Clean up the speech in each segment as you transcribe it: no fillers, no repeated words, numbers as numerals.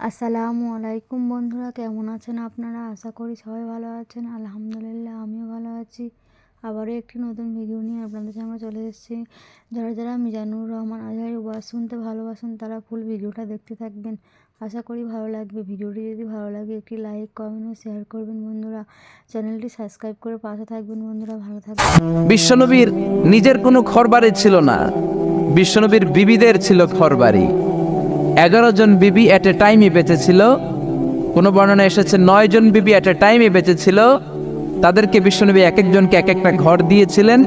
আসসালামু আলাইকুম বন্ধুরা, কেমন আছেন আপনারা? আশা করি সবাই ভালো আছেন। আলহামদুলিল্লাহ, আমিও ভালো আছি। আবারও একটি নতুন ভিডিও নিয়ে আপনাদের সামনে চলে এসেছি। যারা যারা মিজানুর রহমান আজহারীর ওয়াজ শুনতে ভালোবাসেন তারা ফুল ভিডিওটা দেখতে থাকবেন। আশা করি ভালো লাগবে। ভিডিওটি যদি ভালো লাগে একটি লাইক, কমেন্ট ও শেয়ার করবেন বন্ধুরা। চ্যানেলটি সাবস্ক্রাইব করে পাশে থাকবেন বন্ধুরা। ভালো থাকবেন। বিশ্বনবীর নিজের কোনো ঘরবাড়ি ছিল না, বিশ্বনবীর বিবিদের ছিল ঘরবাড়ি। 11 জন বিবি এট এ টাইমই বেঁচে ছিল। কোনো বর্ণনা এসেছে 9 জন বিবি এট এ টাইমই বেঁচে ছিল। তাদেরকে বিশ্বনবী এক একজনকে এক একটা ঘর দিয়েছিলেন।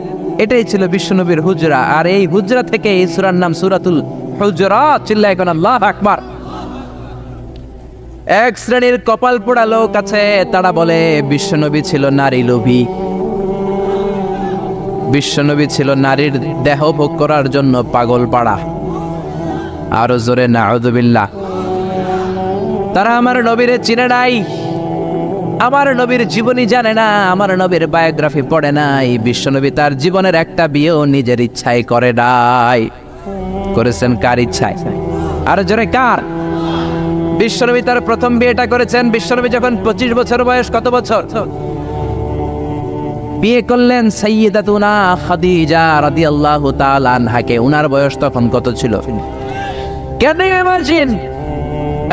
এটাই ছিল বিশ্বনবীর হুজরা। আর এই হুজরা থেকে এই সূরার নাম সূরাতুল হুজরাত। চিল্লায় কোন আল্লাহু আকবার। এক শ্রেণীর কপাল পোড়া লোক আছে, তারা বলে বিশ্বনবী ছিল নারী লোভী, বিশ্বনবী ছিল নারীর দেহ ভোগ করার জন্য পাগল পাড়া। আরো জোরে নাউযুবিল্লাহ। তারা আমার নবীরে চিনে নাই, আমার নবীর জীবনী জানে না, আমার নবীর বায়োগ্রাফি পড়ে নাই। বিশ্বনবী তার জীবনের একটা বিয়েও নিজের ইচ্ছায় করে নাই। করেছেন কার ইচ্ছায়? আরো জোরে কার? বিশ্বনবী তার প্রথম বিয়েটা করেছেন বিশ্বনবী যখন 25 বছর বয়স। কত বছর? বিয়ে করলেন সাইয়্যিদাতুনা খাদিজা রাদিয়াল্লাহু তাআলা আনহাকে। উনার বয়স তখন কত ছিল? Can you imagine?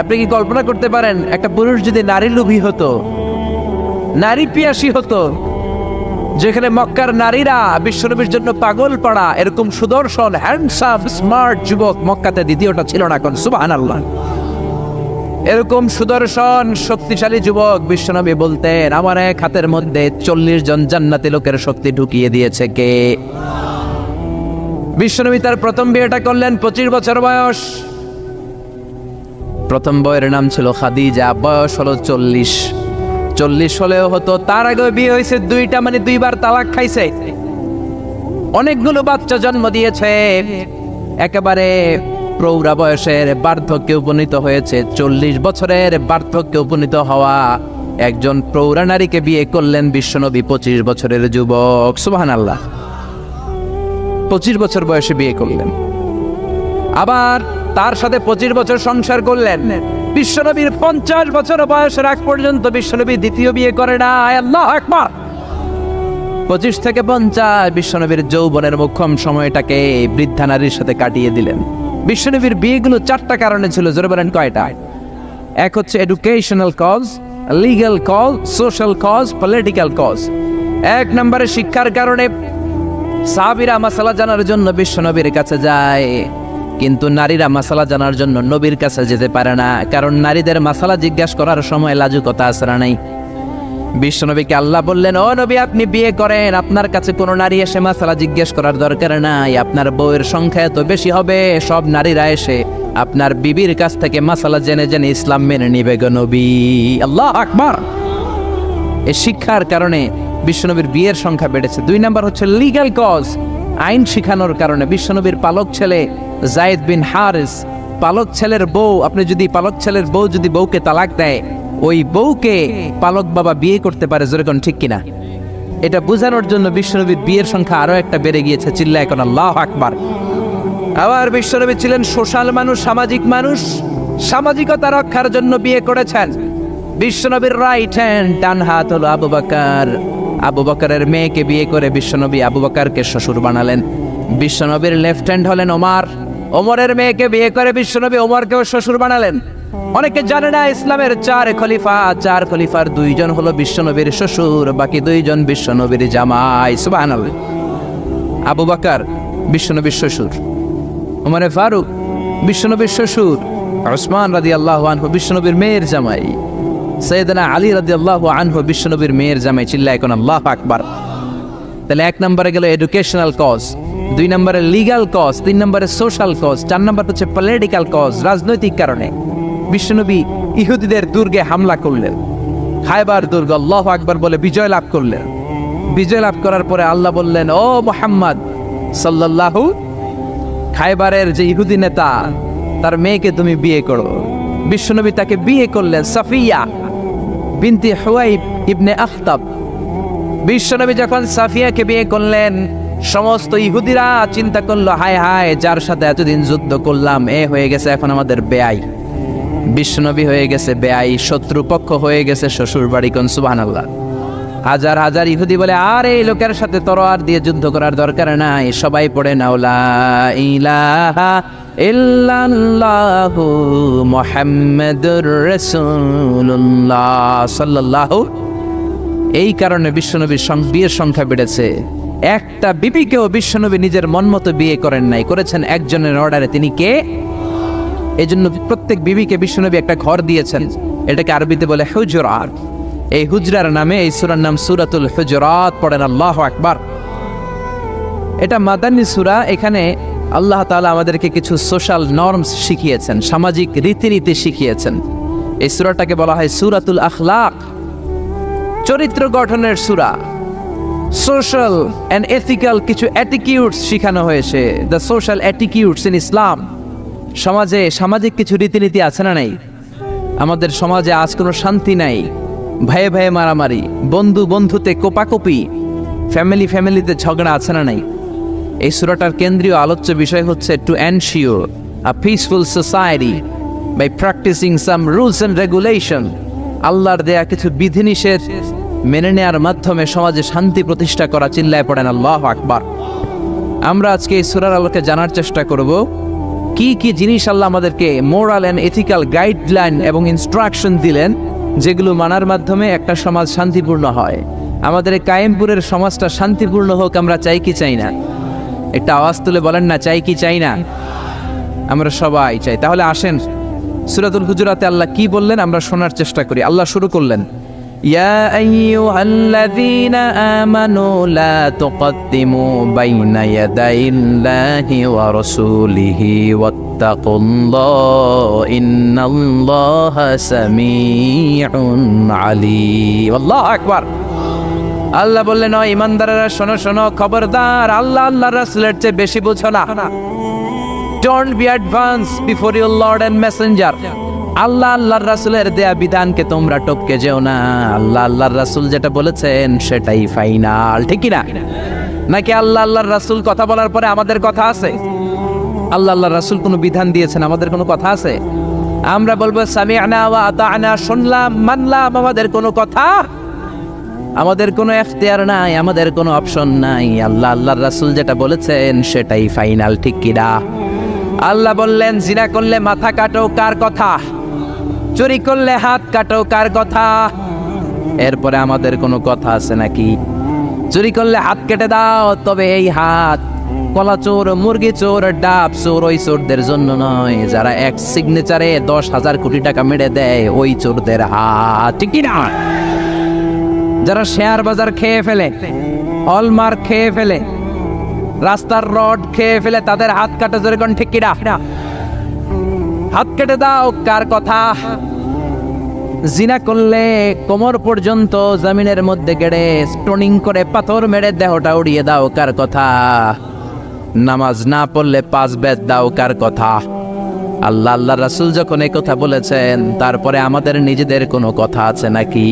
আপনি কি কল্পনা করতে পারেন একটা পুরুষ যদি নারী লোভী হতো, নারী পিয়াসী হতো, যেখানে মক্কার নারীরা বিশ্বনবীর জন্য পাগল পাড়া, এরকম সুদর্শন হ্যান্ডসাম স্মার্ট যুবক মক্কাতে দ্বিতীয়টা ছিল না। কোন সুবহানাল্লাহ। এরকম সুদর্শন শক্তিশালী যুবক বিশ্বনবী বলতেন, আমার এক হাতের মধ্যে 40 জন জান্নাতি লোকের শক্তি ঢুকিয়ে দিয়েছে কে? বিশ্বনবী তার প্রথম বিয়েটা করলেন 25 বছর বয়স। প্রথম বউয়ের নাম ছিল খাদিজা। বয়স হলো 40 হলেও হতো। তার আগে বিয়ে হয়েছে দুইটা, মানে দুইবার তালাক খাইছে। অনেকগুলো বাচ্চা জন্ম দিয়েছে। একেবারে প্রৌঢ়া বয়সের বার্ধক্যে উপনীত হয়েছে। 40 বছরের বার্ধক্যে উপনীত হওয়া একজন প্রৌঢ়া নারীকে বিয়ে করলেন বিশ্বনবী 25 বছরের যুবক। সুবহানাল্লাহ। 25 বছর বয়সে বিয়ে করলেন। আবার তার সাথে 25 বছর সংসার করলেন। বিশ্বনবীর 50 বছর বয়সের আগ পর্যন্ত বিশ্বনবী দ্বিতীয় বিয়ে করে না। আল্লাহু আকবার। 25 থেকে 50 বিশ্বনবীর যৌবনের মোক্ষম সময়টাকে বৃদ্ধা নারীর সাথে কাটিয়ে দিলেন। বিশ্বনবীর বিয়েগুলো 4টা কারণে ছিল। জোরে বলেন কয়টা? এক হচ্ছে educational cause, legal cause, social cause, political cause. 1 নম্বরে শিক্ষার কারণে সাহাবীরা মাসালা জানার জন্য বিশ্বনবীর কাছে যায়, কিন্তু নারীরা মাসালা জানার জন্য নবীর কাছে যেতে পারে না, কারণ নারীদের মাসালা জিজ্ঞাসা করার সময় লাজুকতা আছে না নাই? বিশ্বনবীকে আল্লাহ বললেন, ও নবী আপনি বিয়ে করেন, আপনার কাছে কোনো নারী এসে মাসালা জিজ্ঞেস করার দরকার নাই। আপনার বউয়ের সংখ্যা এত বেশি হবে, সব নারীরা এসে আপনার বিবির কাছ থেকে মাসালা জেনে জেনে ইসলাম মেনে নিবে গো নবী। আল্লাহু আকবার। এই শিক্ষার কারণে বিশ্বনবীর বিয়ের সংখ্যা বেড়েছে। 2 নাম্বার হচ্ছে লিগ্যাল কজ, আইন শিখানোর কারণে। বিশ্বনবীর পালক ছেলে যায়েদ বিন হারিস, পালক ছেলের বউ, আপনি যদি পালক ছেলের বউ যদি বউকে তালাক দেয়, ওই বউকে পালক বাবা বিয়ে করতে পারে। জোরে কোন ঠিক কিনা? এটা বোঝানোর জন্য বিশ্বনবীর বিয়ের সংখ্যা আরো একটা বেড়ে গিয়েছে। চিল্লায় কোন আল্লাহু আকবার। আবার বিশ্বনবী ছিলেন সোশ্যাল মানুষ, সামাজিক মানুষ। সামাজিকতা রক্ষার জন্য বিয়ে করেছেন। বিশ্বনবীর রাইট হ্যান্ড, ডান হাত হলো আবু বকর। আবু বকরের মেয়েকে বিয়ে করে বিশ্বনবী আবু বকরকে শ্বশুর বানালেন। বিশ্বনবীর লেফট হ্যান্ড হলেন ওমর। ওমরের মেয়েকে বিয়ে করে বিশ্বনবী ওমরকেও শ্বশুর বানালেন। অনেকে জানে না ইসলামের 4 খলিফা, 4 খলিফার 2 জন হলো বিশ্বনবীর শ্বশুর, বাকি 2 জন বিশ্বনবীর জামাই। সুবহানাল্লাহ। আবু বকর বিশ্বনবীর শ্বশুর, ওমরে ফারুক বিশ্বনবীর শ্বশুর, উসমান রাদিয়াল্লাহু আনহু বিশ্বনবীর মেয়ের জামাই, সাইয়েদনা আলী রাদিয়াল্লাহু আনহু বিশ্বনবীর মেয়ের জামাই। চিল্লায় কোন আল্লাহু আকবার। তাহলে 1 নম্বরে গেল এডুকেশনাল কজ, 2 নম্বরে লিগ্যাল কজ, 3 নম্বরে সোশ্যাল কজ, 4 নম্বর হচ্ছে পলিটিক্যাল কজ, রাজনৈতিক কারণে। বিশ্বনবী ইহুদিদের দুর্গে হামলা করলেন, খায়বার দুর্গ, আল্লাহু আকবার বলে বিজয় লাভ করলেন। বিজয় লাভ করার পরে আল্লাহ বললেন, ও মুহাম্মদ সাল্লাল্লাহু, খায়বারের যে ইহুদি নেতা তার মেয়েকে তুমি বিয়ে করো। বিশ্বনবী তাকে বিয়ে করলেন, সাফিয়া বিনতে হুয়াইব ইবনে আখতাব। বিশ্বনবী যখন সাফিয়াকে বিয়ে করলেন, সমস্ত ইহুদিরা চিন্তা করলো, হায় হায়, যার সাথে এতদিন যুদ্ধ করলাম এ হয়ে গেছে এখন আমাদের বেয়াই। বিশ্বনবী হয়ে গেছে বেআই, শত্রুপক্ষ হয়ে গেছে শ্বশুর বাড়ি। কোন সুবহানাল্লাহ। হাজার হাজার ইহুদি বলে আর এই লোকের সাথে তরোয়ার দিয়ে যুদ্ধ করার দরকার নাই, সবাই পড়ে নাও লা ইলাহা ইল্লাল্লাহু মুহাম্মাদুর রাসূলুল্লাহ সাল্লাল্লাহু। এই কারণে বিশ্বনবীর বিয়ের সংখ্যা বেড়েছে। একটা বিবিকেও বিশ্বনবী নিজের মন মতো বিয়ে করেন নাই, করেছেন একজনের অর্ডারে। তিনি কে? এই জন্য প্রত্যেক বিবিকে বিশ্বনবী একটা ঘর দিয়েছেন, এটাকে আরবিতে বলে হুজরাত। এই হুজরার নামে এই সূরার নাম সূরাতুল হুজরাত। পড়েন আল্লাহু আকবার। এটা মাদানী সূরা। এখানে আল্লাহ তাআলা আমাদেরকে কিছু সোশ্যাল নর্মস শিখিয়েছেন, সামাজিক রীতিনীতি শিখিয়েছেন। এই সূরাটাকে বলা হয় সূরাতুল আখলাক, চরিত্র গঠনের সূরা। সোশ্যাল এন্ড এথিক্যাল কিছু অ্যাটিটিউডস শেখানো হয়েছে, দ্য সোশ্যাল অ্যাটিটিউডস ইন ইসলাম। সমাজে সামাজিক কিছু রীতিনীতি আছে না নাই? আমাদের সমাজে আজ কোনো শান্তি নাই, ভাইয়ে ভাইয়ে মারামারি, বন্ধু বন্ধুতে কোপাকুপি, ফ্যামিলিতে ঝগড়া আছে না নাই? এই সূরাটার কেন্দ্রীয় আলোচ্য বিষয় হচ্ছে to ensure a peaceful society by practising some rules and regulation. আল্লাহর দেয়া কিছু বিধিনিষেধ মেনে নেওয়ার মাধ্যমে সমাজে শান্তি প্রতিষ্ঠা করা। চিল্লায় পড়েন আল্লাহু আকবার। আমরা আজকে এই সূরার আলোকে জানার চেষ্টা করব কি কি জিনিস আল্লাহ আমাদেরকে মোরাল এন্ড এথিক্যাল গাইডলাইন এবং ইনস্ট্রাকশন দিলেন, যেগুলো মানার মাধ্যমে একটা সমাজ শান্তিপূর্ণ হয়। আমাদের এই কায়েমপুরের সমাজটা শান্তিপূর্ণ হোক, আমরা চাই কি চাই না? একটা আওয়াজ তুলে বলেন না, চাই কি চাই না? আমরা সবাই চাই। তাহলে আসেন সূরাতুল হুজুরাতে আল্লাহ কি বললেন আমরা শোনার চেষ্টা করি। আল্লাহ শুরু করলেন, ইয়া আইয়ুহাল্লাযীনা আমানু লা তুকদ্দিমু বাইনা ইয়াদাইল্লাহি ওয়া রাসূলিহি ওয়াত্তাকুল্লাহ ইন্নাল্লাহা সামিউন আলীম। আল্লাহু আকবার। আল্লাহ বললেন, ও ঈমানদারেরা শোনো শোনো, খবরদার আল্লাহ আল্লাহর রাসূলের চেয়ে বেশি বুঝো না। Don't be advanced before your Lord and Messenger. আল্লাহ আল্লাহর রাসূলের দেয়া বিধানকে তোমরা টপকে যেও না। আল্লাহ আল্লাহর রাসূল যেটা বলেছেন সেটাই ফাইনাল, ঠিক কি না? নাকি আল্লাহ আল্লাহর রাসূল কথা বলার পরে আমাদের কথা আছে? আল্লাহ আল্লাহর রাসূল কোনো বিধান দিয়েছেন, আমাদের কোনো কথা আছে? আমরা বলবো সামি'না ওয়া আতা'না, শুনলাম মানলাম, আমাদের কোনো কথা, আমাদের কোনো এখতিয়ার নাই, আমাদের কোনো অপশন নাই। আল্লাহ আল্লাহর রাসূল যেটা বলেছেন সেটাই ফাইনাল, ঠিক কি না? আল্লাহ বললেন, জিনা করলে মাথা কাটো, কার কথা? চুরি করলে হাত কাটো, কার কথা? এরপরে আমাদের কোনো কথা আছে নাকি? চুরি করলে হাত কেটে দাও, তবে এই হাত কলা চোর, মুরগি চোর, ডাব চোর ওই চোরদের জন্য নয়, যারা এক সিগনেচারে 10,000 কোটি টাকা মেরে দেয় ওই চোরদের হাত, ঠিক কি না? যারা শেয়ার বাজার খেয়ে ফেলে, হলমার্ক খেয়ে ফেলে, রাস্তার রড খেয়ে ফেলে, তাদের হাত কাটা, জোরে কোন ঠিক কি না? হাত কেটে দাও, কার কথা? জিনা করলে কোমর পর্যন্ত জমিনের মধ্যে গেড়ে স্টোনিং করে পাথর মেরে দেহটা উড়িয়ে দাও, কার কথা? নামাজ না পড়লে 5 বেত দাও, কার কথা? আল্লাহ আল্লাহ রাসূল যখন এই কথা বলেছেন, তারপরে আমাদের নিজেদের কোনো কথা আছে নাকি?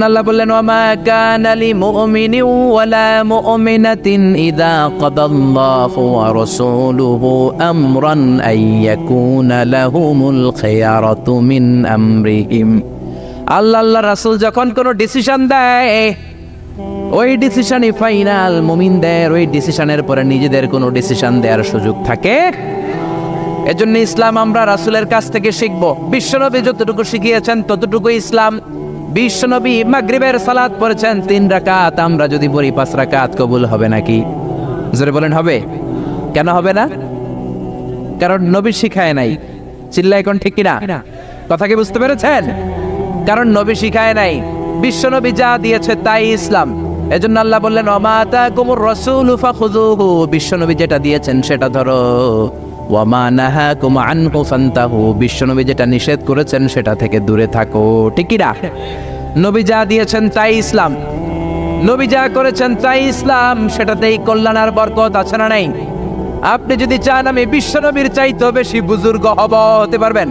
আল্লাহ বললেন, ওয়ামা কানা লিমুমিনিন ওয়ালা মুমিনাতিন ইযা কাদাল্লাহু ওয়া রাসূলুহু আমরান আইয়াকুনা লাহুমুল খিয়ারাতু মিন আমরিহিম। আল্লাহ আল্লাহ রাসূল যখন কোনো ডিসিশন দেয়, ওই ডিসিশনই ফাইনাল। মুমিনদের ওই ডিসিশনের পরে নিজেদের কোনো ডিসিশন দেওয়ার সুযোগ থাকে? এজন্য ইসলাম আমরা রাসূলের কাছ থেকে শিখব। বিশ্বনবী যতটুকু শিখিয়েছেন ততটুকু ইসলাম। বিশ্বনবী মাগরিবের সালাত পড়েছেন 3 রাকাত, আমরা যদি পড়ি 5 রাকাত, কবুল হবে নাকি? জোরে বলেন, হবে? কেন হবে না? কারণ নবী শিখায় নাই। চিল্লায় কোন ঠিক কি না? কথা কি বুঝতে পেরেছেন? কারণ নবী শিখায় নাই, বিশ্বনবী যা দিয়েছে তাই ইসলাম। এজন্য আল্লাহ বললেন, ওয়া মা আতাকুমুর রাসূলু ফাখুযুহু, বিশ্বনবী যেটা দিয়েছেন সেটা ধরো। ওয়া মা নাহাকুম আনহু ফান্তাহু, বিশ্বনবী যেটা নিষেধ করেছেন সেটা থেকে দূরে থাকো, ঠিক কি না? নবী যা দিয়েছেন তাই ইসলাম, নবী যা করেছেন তাই ইসলাম, সেটাতেই কল্যাণ আর বরকত আছে না নাই? আপনি যদি চান আমি বিশ্বনবীর চাইতেও বেশি বুজুর্গ হব, হতে পারবেন?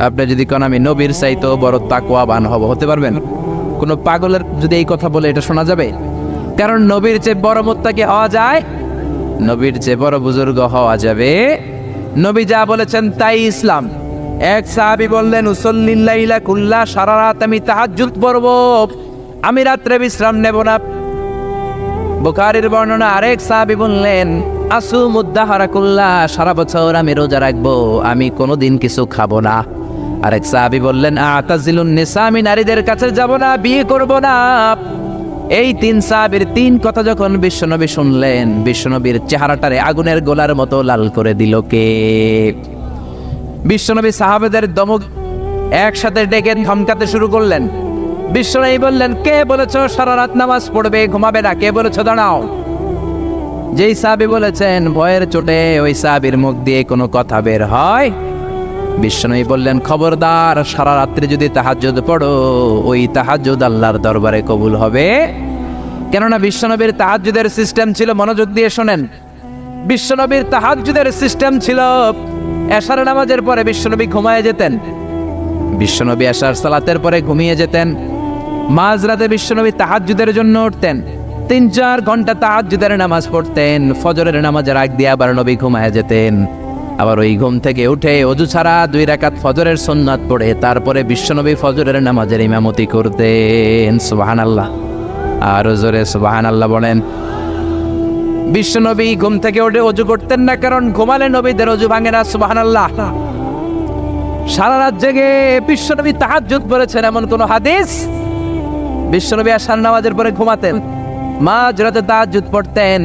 আপনি যদি কোন আমি নবীর চাইতেও বড় তাকওয়াবান হব, হতে পারবেন? কোন পাগলের যদি এই কথা বলে এটা শোনা যাবে? কারণ নবীর চেয়ে বড় মুত্তাকি হওয়া যায়, নবীর চেয়ে বড় বুজুর্গ হওয়া যাবে। নবী যা বলেছেন তাই ইসলাম। এক সাহাবী বললেন উসল্লিল লাইলা কুল্লা, সারা রাত আমি তাহাজ্জুদ পড়ব, আমি রাত্রে বিশ্রাম নেব না। বুখারীর বর্ণনা, আরেক সাহাবী বললেন আসুমুদ দাহরা কুল্লা, সারা বছর আমি রোজা রাখবো, আমি কোনোদিন কিছু খাবো না। আরেক সাহাবী বললেন আতাজিলুন নিসা, আমি নারীদের কাছে যাব না, বিয়ে করব না। এই তিন সাহাবীর তিন কথা যখন বিশ্বনবী শুনলেন, বিশ্বনবীর চেহারাটারে আগুনের গোলার মতো লাল করে দিল কে? বিশ্বনবী সাহাবেদের দমক একসাথে ডেকে ধমকাতে শুরু করলেন। বিশ্বনবী বললেন কে বলেছো সারা রাত নামাজ পড়বে, ঘুমাবে না? কে বলেছো দাঁড়াও? যেই সাহাবী বলেছেন, ভয়ের চোটে ওই সাহাবীর মুখ দিয়ে কোনো কথা বের হয়। বিশ্বনবী বললেন খবরদার, সারা রাত্রি যদি তাহাজ্জুদ পড়ো, ওই তাহাজ্জুদ আল্লাহর দরবারে কবুল হবে। কেননা বিশ্বনবীর তাহাজ্জুদের সিস্টেম ছিল, মনোযোগ দিয়ে শোনেন, বিশ্বনবীর তাহাজ্জুদের সিস্টেম ছিল এশার নামাজের পরে বিশ্বনবী ঘুমায়ে যেতেন, বিশ্বনবী এশার সালাতের পরে ঘুমিয়ে যেতেন। মাঝরাতে বিশ্বনবী তাহাজ্জুদের জন্য উঠতেন, 3-4 ঘন্টা তাহাজ্জুদের নামাজ পড়তেন, ফজরের নামাজের আগ দিয়ে আবার নবী ঘুমায়ে যেতেন। আবার ওই ঘুম থেকে উঠে ওযু ছাড়া 2 রাকাত ফজরের সুন্নাত পড়ে তারপরে বিশ্বনবী ফজরের নামাজের ইমামতি করতেন। সুবহানাল্লাহ, আর জোরে সুবহানাল্লাহ বলেন। বিশ্বনবী ঘুম থেকে উঠে ওযু করতেন না, কারণ ঘুমালে নবীদের ওযু ভাঙে না। সুবহানাল্লাহ। সারা রাত জেগে বিশ্বনবী তাহাজ্জুদ পড়েছেন এমন কোন হাদিস? বিশ্বনবী আশার নামাজের পরে ঘুমাতেন, মাঝরাতে তাহাজ্জুদ পড়তেন,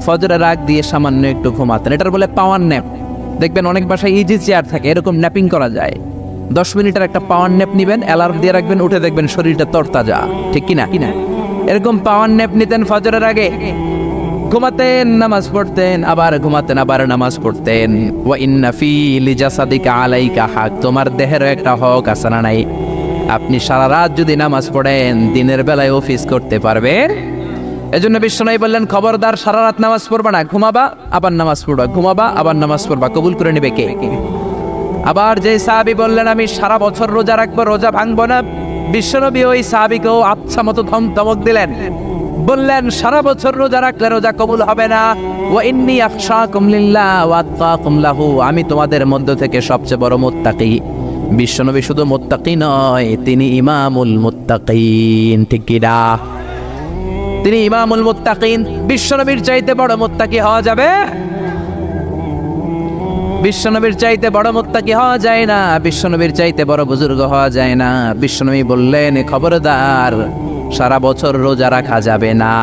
ফজরের আগ দিয়ে সামান্য একটু ঘুমাতেন। এটার বলে পাওয়ার ন্যাপ। দেখবেন অনেক বাসায় ইজি চেয়ার থাকে, এরকম ন্যাপিং করা যায়। 10 মিনিটের একটা পাওয়ার ন্যাপ নিবেন, অ্যালার্ম দিয়ে রাখবেন, উঠে দেখবেন শরীরটা তরতাজা, ঠিক কিনা? এরকম পাওয়ার ন্যাপ নিতেন ফজরের আগে, ঘুমাতেন, নামাজ পড়তেন, আবার ঘুমাতেন, আবার নামাজ পড়তেন। ওয়া ইন্না ফি লিজাসাদিকা আলাইকা হক, তোমার দেহের একটা হক আছে না নাই? আপনি সারা রাত যদি নামাজ পড়েন, দিনের বেলায় অফিস করতে পারবেন। এজন্য বিশ্বনবী বললেন খবরদার, সারা রাত নামাজ পড়বা না, ঘুমাবা আবার নামাজ পড়বা, ঘুমাবা আবার নামাজ পড়বা, কবুল করে নেবে কে? আবার যে সাহাবী বললেন আমি সারা বছর রোজা রাখবো, রোজা ভাঙবো না, বিশ্বনবী ওই সাহাবীকেও আচ্ছা মতো ধমক দিলেন, বললেন সারা বছর রোজা রাখলে রোজা কবুল হবে না। ওয়া ইন্নী আখশাকুম লিল্লাহ ওয়া আতকাকুম লাহু, আমি তোমাদের মধ্য থেকে সবচেয়ে বড় মুত্তাকি। বিশ্বনবী শুধু মুত্তাকি নয়, তিনি ইমামুল মুত্তাকিন, ঠিক কি না? তিনি ইমামুল মুত্তাকিন। বিশ্বনবীর চাইতে বড় মুত্তাকি হওয়া যাবে? বিশ্বনবীর চাইতে বড় মুত্তাকি হওয়া যায় না, বিশ্বনবীর চাইতে বড় বুজুর্গ হওয়া যায় না। বিশ্বনবী বললেন খবরদার, সারা বছর রোজা রাখা যাবে না।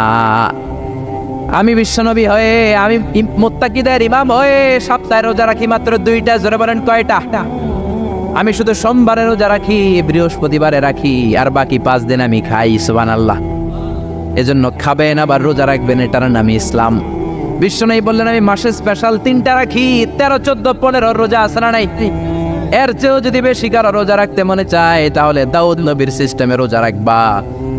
আমি বিশ্বনবী হয়ে, আমি মুত্তাকিদের ইমাম হয়ে সপ্তাহে রোজা রাখি মাত্র 2টা। জোরে বলেন কয়টা? আমি শুধু সোমবারে রোজা রাখি, বৃহস্পতিবারে রাখি, আর বাকি 5 দিন আমি খাই। সুবহানাল্লাহ। এজন্য খাবেন আবার রোজা রাখবেন, এটার নামই ইসলাম। বিশ্বনবী বললেন আমি মাসে স্পেশাল 3টা রাখি, 13, 14, 15 রোজা আছে না নাই? এর চেয়েও যদি বেশি কারো রোজা রাখতে মনে চায়, তাহলে দাউদ নবীর সিস্টেমে রোজা রাখবা।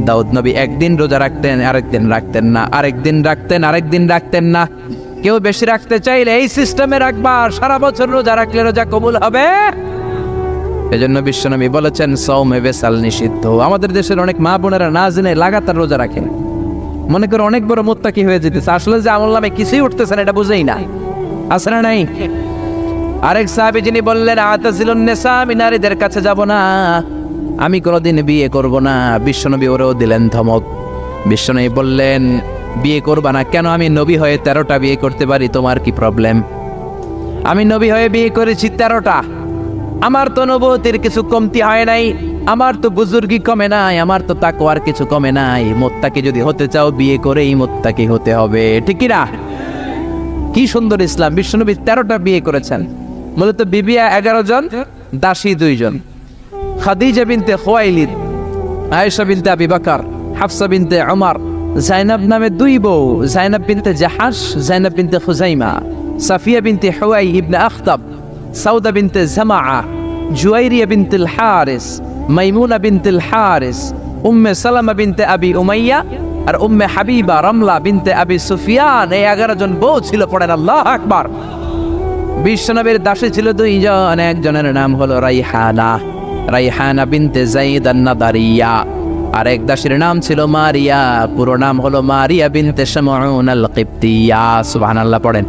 দাউদ নবী একদিন রোজা রাখতেন, আরেকদিন রাখতেন না, আরেকদিন রাখতেন, আরেকদিন রাখতেন না। কেউ বেশি রাখতে চাইলে এই সিস্টেমে রাখবা, সারা বছর রোজা রাখলে রোজা কবুল হবে। এজন্য বিশ্বনবী বলেছেন সওমে বেসাল নিষিদ্ধ। আমাদের দেশের অনেক মা বোনেরা না জেনে লাগাতার রোজা রাখেন, মনে করে অনেক বড় মুত্তাকি হয়ে যেতেছে, আসলে যে আমল নামে কিছুই উঠতেছে না, এটা বুঝেই না। আছে না নাই? আরেক সাহাবী যিনি বললেন আতাজিলুন নিসা, আমি নারীদের কাছে যাব না, আমি কোনোদিন বিয়ে করব না। বিশ্বনবী ওরেও দিলেন ধমক। বিশ্বনবী বললেন বিয়ে করবা না কেন? আমি নবী হয়ে 13টা বিয়ে করতে পারি, তোমার কি প্রবলেম? আমি নবী হয়ে বিয়ে করেছি 13টা, আমার তো নবুয়তের কিছু কমতি হয় নাই, আমার তো বুজুর্গি কমে নাই, আমার তো তাকওয়ার কিছু কমে নাই। মুত্তাকি যদি হতে চাও বিয়ে করেই মুত্তাকি হতে হবে, ঠিক কি না? কি সুন্দর ইসলাম! বিশ্বনবী 13টা বিয়ে করেছেন। মূলত বিবিয়া 11 জন, দাসী 2 জন। খাদিজা বিনতে খুয়াইলিদ, আয়েশা বিনতে আবি বকর, হাফসা বিনতে উমর, জাইনাব নামে 2 বউ, জাইনাব বিনতে জাহাশ, জাইনাব বিনতে খুজাইমা, সাফিয়া বিনতে হুয়াই ইবনে আখতাব, সাউদা বিনতে জামাআ, জুয়াইরিয়া বিনতুল হারিস, মাইমুনা বিনতুল হারিস, উম্মে সালামা বিনতে আবি উমাইয়া, আর উম্মে হাবিবা রামলা বিনতে আবি সুফিয়ান। এই 11 জন বউ ছিল। পড়েন আল্লাহু আকবার। বিশ্বনবীর দাসী ছিল 2 জন, একজনের নাম হলো রাইহানা, রাইহানা বিনতে যায়েদ আন-নাদারিয়া, আর এক দাসীর নাম ছিল মারিয়া, পুরো নাম হলো মারিয়া বিনতে শামউন আল-কিবতিয়া। সুবহানাল্লাহ পড়েন।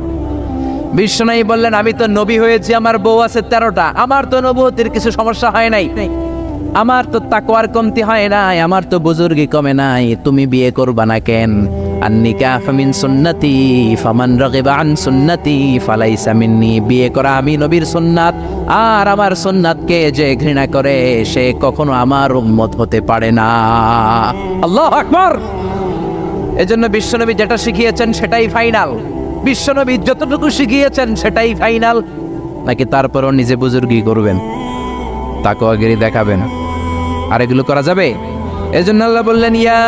বিশ্বনবী বললেন, আমি তো নবী হয়েছি, আমার বউ আছে 13টা, আমার তো নবুয়তের কিছু সমস্যা হয় নাই, আমার তো তাকওয়ার কমতি হয় নাই, আমার তো বুজুর্গি কমে নাই, তুমি বিয়ে করবা না কেন? আন-নিকাহু মিন সুন্নতি ফামান রাগিবা আন সুন্নতি ফালাইসা মিন্নি। বিয়ে করা আমি নবীর সুন্নাত, আর আমার সুন্নাতকে যে ঘৃণা করে সে কখনো আমার উম্মত হতে পারে না। আল্লাহু আকবার। এজন্য বিশ্বনবী যেটা শিখিয়েছেন সেটাই ফাইনাল। বিশ্বনবী যতটুকু শিখিয়েছেন সেটাই ফাইনাল, নাকি তারপরও নিজে বুজুর্গি করবেন, তাকওয়াগিরি দেখাবেন? আর এগুলো করা যাবে? এজন্য আল্লাহ বললেন, ইয়া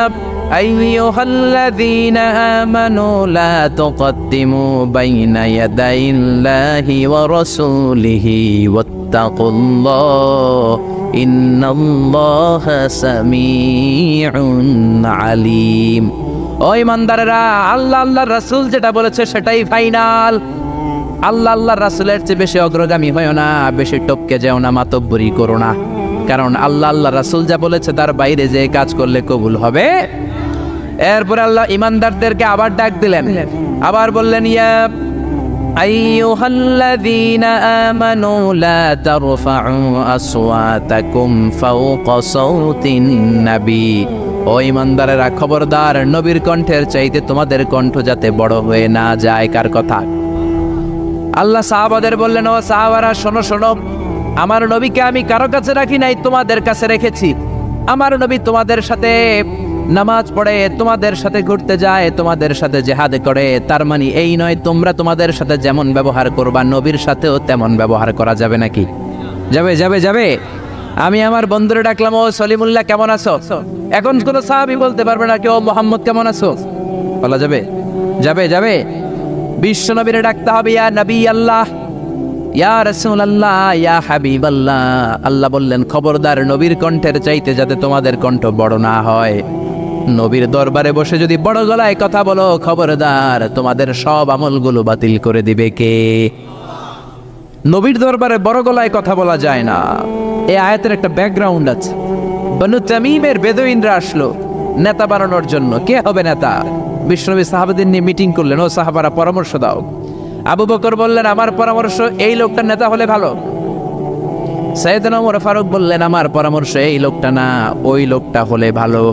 আইয়ুহাল্লাযীনা আমানু লা তুকদ্দিমু বাইনা ইয়াদাইল্লাহি ওয়া রাসূলিহি ওয়াত্তাকুল্লাহ ইন্নাল্লাহা সামিউন আলীম। ও ইমানদারেরা, আল্লাহ আল্লাহর রাসূল যেটা বলেছে সেটাই ফাইনাল। আল্লাহ আল্লাহর রাসূলের চেয়ে বেশি অগ্রগামী হয়ো না, বেশি টপকে যেও না, মাতব্বরি করো না। কারণ আল্লাহ আল্লাহর রাসূল যা বলেছে তার বাইরে যে কাজ করলে কবুল হবে। এরপর আল্লাহ ইমানদারদেরকে আবার ডাক দিলেন, আবার বললেন, ইয়া আইয়ুহাল্লাযীনা আমানু লা তারফাউ আসওয়াতাকুম ফাওকা সাওতিন নবী। ও ইমানদারেরা, খবরদার, নবীর কণ্ঠের চাইতে তোমাদের কণ্ঠ যাতে বড় হয়ে না যায়। কার কথা? আল্লাহ সাহাবাদের বললেন, ও সাহাবারা, শোনো শোনো, আমার নবীকে আমি কারো কাছে রাখি নাই, তোমাদের কাছে রেখেছি। আমার নবী তোমাদের সাথে নামাজ পড়ে, তোমাদের সাথে ঘুরতে যায়, তোমাদের সাথে জিহাদ করে। তার মানে এই নয় তোমরা তোমাদের সাথে যেমন ব্যবহার করবা নবীর সাথেও তেমন ব্যবহার করা যাবে নাকি? যাবে যাবে যাবে। আমি আমার বন্ধুরে ডাকলাম, ও সলিমুল্লাহ কেমন আছো? এখন কোন সাহাবী বলতে পারবে না, কেউ মোহাম্মদ কেমন আছো বলা যাবে? যাবে যাবে। বিশ্ব নবীরে ডাকতে হবে, ইয়া নবী আল্লাহ, ইয়া রাসূলুল্লাহ, ইয়া হাবিবাল্লাহ। আল্লাহ বললেন, খবরদার, নবীর কণ্ঠের চাইতে যাতে তোমাদের কণ্ঠ বড় না হয়। নবীর দরবারে বসে যদি বড় গলায় কথা বলো, খবরদার, তোমাদের সব আমলগুলো বাতিল করে দিবে কে? নবীর দরবারে বড় গলায় কথা বলা যায় না। এই আয়াতের একটা ব্যাকগ্রাউন্ড আছে। বনু তামিমের বেদুইনরা আসলো নেতা বানানোর জন্য। কে হবে নেতা? বিশ্বনবী সাহাবাদের নিয়ে মিটিং করলেন, ও সাহাবারা পরামর্শ দাও। আবু বকর বললেন, আমার পরামর্শ এই লোকটা নেতা হলে ভালো। সাইয়েদনা ওমর ফারুক বললেন, আমার পরামর্শ এই লোকটা না, ওই লোকটা হলে ভালো।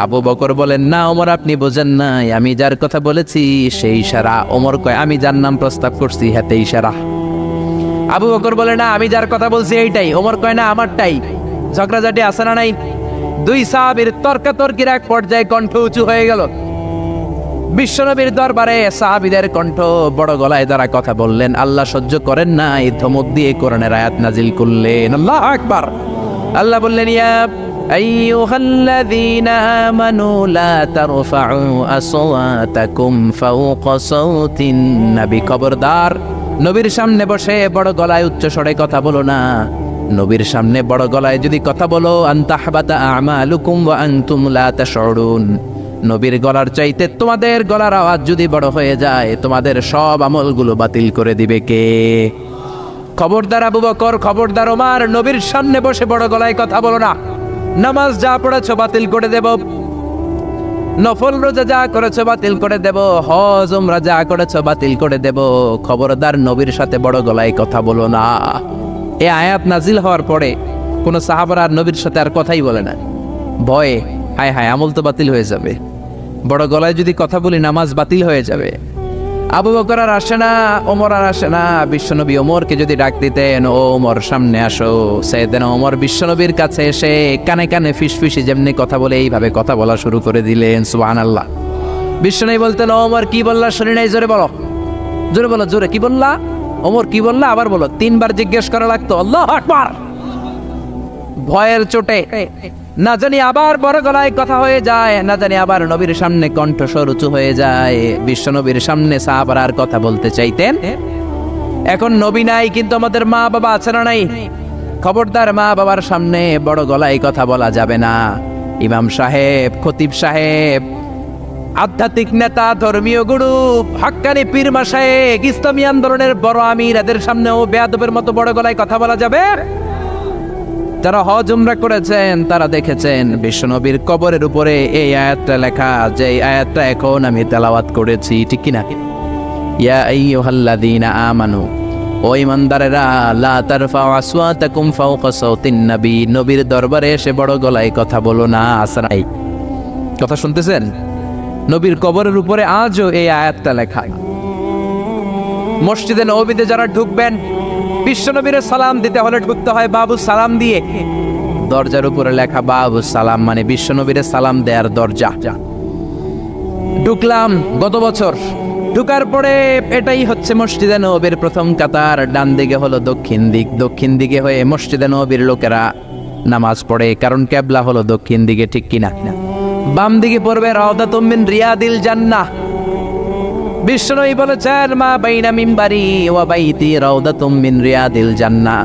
আবু বকর বলেন, না ওমর, আপনি বোঝেন নাই, আমি যার কথা বলেছি সেই ইশারা। ওমর কয়, আমি যার নাম প্রস্তাব করছি হাতে ইশারা। আবু বকর বলে, না আমি যার কথা বলছি এইটাই। ওমর কয়, না আমারটাই। ঝগড়াঝাটি আছে না নাই? দুই সাহাবীর তর্কাতর্কির এক পর্যায়ে কণ্ঠ উঁচু হয়ে গেল। বিশ্বনবীর দরবারে সাহাবীদের কণ্ঠ বড় গলায় যারা কথা বললেন, আল্লাহ সহ্য করেন না, এই ধমক দিয়ে কোরআনের আয়াত নাজিল করলেন। আল্লাহু আকবার। আল্লাহ বললেন, ইয়া আইয়ুহাল্লাযীনা আমানু লা তারফাউ আসওয়াতাকুম ফাওকা সাওতিন নবী। খবরদার, নবীর সামনে বসে বড় গলায় উচ্চ স্বরে কথা বলো না। নবীর সামনে বড় গলায় যদি কথা বলো, আনতাহবাতা আমালুকুম ওয়া আনতুম লা তাশউরুন। নবীর গলার চাইতে তোমাদের গলার আওয়াজ যদি বড় হয়ে যায়, তোমাদের সব আমলগুলো বাতিল করে দিবে কে? খবরদার আবু বকর, খবরদার ওমর, নবীর সামনে বসে বড় গলায় কথা বলো না। নামাজ যা পড়েছো বাতিল করে দেব, নফল রোজা যা করেছো বাতিল করে দেব, হজ উমরা যা করেছো বাতিল করে দেব। খবরদার, নবীর সাথে বড় গলায় কথা বলো না। এই আয়াত নাজিল হওয়ার পরে কোন সাহাবারা আর নবীর সাথে আর কথাই বলে না, ভয়ে। হায় হায়, আমল তো বাতিল হয়ে যাবে, বড় গলায় যদি কথা বলি নামাজ বাতিল হয়ে যাবে। আবু বকর আর আসে না, ওমর আর আসে না। বিশ্বনবী ওমরকে যদি ডাক দিতেন, ও ওমর সামনে আসো, সাইয়েদনা ওমর বিশ্বনবীর কাছে এসে কানে কানে ফিসফিসি যেমনি কথা বলে এইভাবে কথা বলা শুরু করে দিলেন। সুবহানাল্লাহ। বিশ্বনবী বলতেন, ও ওমর কি বললা শুনি নাই, জোরে বলো, জোরে বলো, জোরে। কি বললা ওমর, কি বললা আবার বলো। 3 বার জিজ্ঞেস করা লাগতো। আল্লাহু আকবার। ভয়ের চোটে না জানি আবার বড় গলায় কথা হয়ে যায়, না জানি আবার নবীর সামনে কণ্ঠস্বর উঁচু হয়ে যায়। বিশ্ব নবীর সামনে সাহাবারা আর কথা বলতে চাইতেন। এখন নবী নাই, কিন্তু আমাদের মা বাবা আছে না নাই? খবরদার, মা বাবার সামনে বড় গলায় কথা বলা যাবে না। ইমাম সাহেব, খতিব সাহেব, আধ্যাত্মিক নেতা, ধর্মীয় গুরু, হাক্কানি পীর মাশায়েখ, ইসলামী আন্দোলনের বড় আমির, এদের সামনেও বেয়াদবের মতো বড় গলায় কথা বলা যাবে? যারা হজ উমরা করেছেন তারা দেখেছেন বিশ্বনবীর কবরের উপরে এই আয়াতটা লেখা, যে আয়াতটা এখন আমি তেলাওয়াত করেছি, ঠিক কিনা? ইয়া আইয়ুহাল্লাযীনা আমানু, ও ঈমানদারেরা, লা তারফাউ আসওয়াতাকুম ফাওকা সাওতিন নবী, নবীর দরবারে এসে বড় গলায় কথা বলো না। আসরাই কথা শুনতেছেন? নবীর কবরের উপরে আজও এই আয়াতটা লেখা। মসজিদে নববীতে যারা ঢুকবেন, বিশ্বনবীর সালাম দিতে হলে ঢুকতে হয় বাবু সালাম দিয়ে। দরজার উপরে লেখা বাবু সালাম, মানে বিশ্বনবীর সালাম দেয়ার দরজা। ঢুকলাম গত বছর, ঢুকার পরে এটাই হচ্ছে মসজিদে নববীর প্রথম কাতার। ডান দিকে হলো দক্ষিণ দিক, দক্ষিণ দিকে হয়ে মসজিদে নববীর লোকেরা নামাজ পড়ে, কারণ কিবলা হলো দক্ষিণ দিকে, ঠিক কিনা? বাম দিকে পড়বে রাউদাতুম মিন রিয়াদিল জান্নাহ। বিশ্বনবী বলেছেন, মা বাইনা মিম্বারি ওয়া বাইতি রাউদাতুম মিন রিয়াদিল জান্নাহ।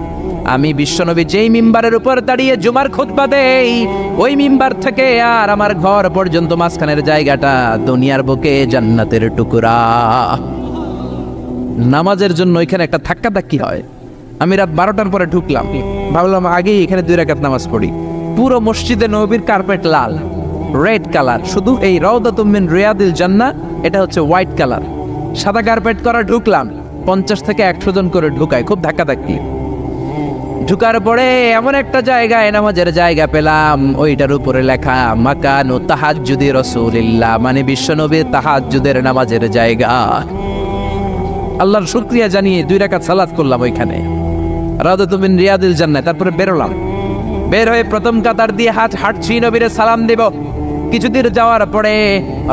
আমি বিশ্বনবী যেই মিম্বারের উপর দাঁড়িয়ে জুমার খুতবা দেই, ওই মিম্বার থেকে আর আমার ঘর পর্যন্ত মাঝখানের জায়গাটা দুনিয়ার বুকে জান্নাতের টুকরা। নামাজের জন্য এখানে একটা ধাক্কাধাক্কি হয়। আমি রাত 12টার পরে ঢুকলাম, ভাবলাম আগেই এখানে 2 রাকাত নামাজ পড়ি। পুরো মসজিদে নববীর কার্পেট লাল, রেড কালার, শুধু এই রাউদাতুম মিন রিয়াদিল জান্নাহ এটা হচ্ছে হোয়াইট কালার, সাদা কার্পেট করা। ঢুকলাম, 50 থেকে 100 জন করে ঢুকায়, খুব ধাক্কাধাক্কি। ঢুকার পরে এমন একটা জায়গায় নামাজের জায়গা পেলাম, ওইটার উপরে লেখা মাকানু তাহাজ্জুদি রাসূলিল্লাহ, মানে বিশ্বনবীর তাহাজ্জুদের নামাজের জায়গা। আল্লাহর শুকরিয়া জানিয়ে 2 রাকাত সালাত করলাম ওইখানে, রাউদাতুম মিন রিয়াদিল জান্নাহ। তারপরে বেরোলাম, বের হয়ে প্রথম কাতার দিয়ে হাঁটছি, নবীর সালাম দেব। কিছুদিন যাওয়ার পরে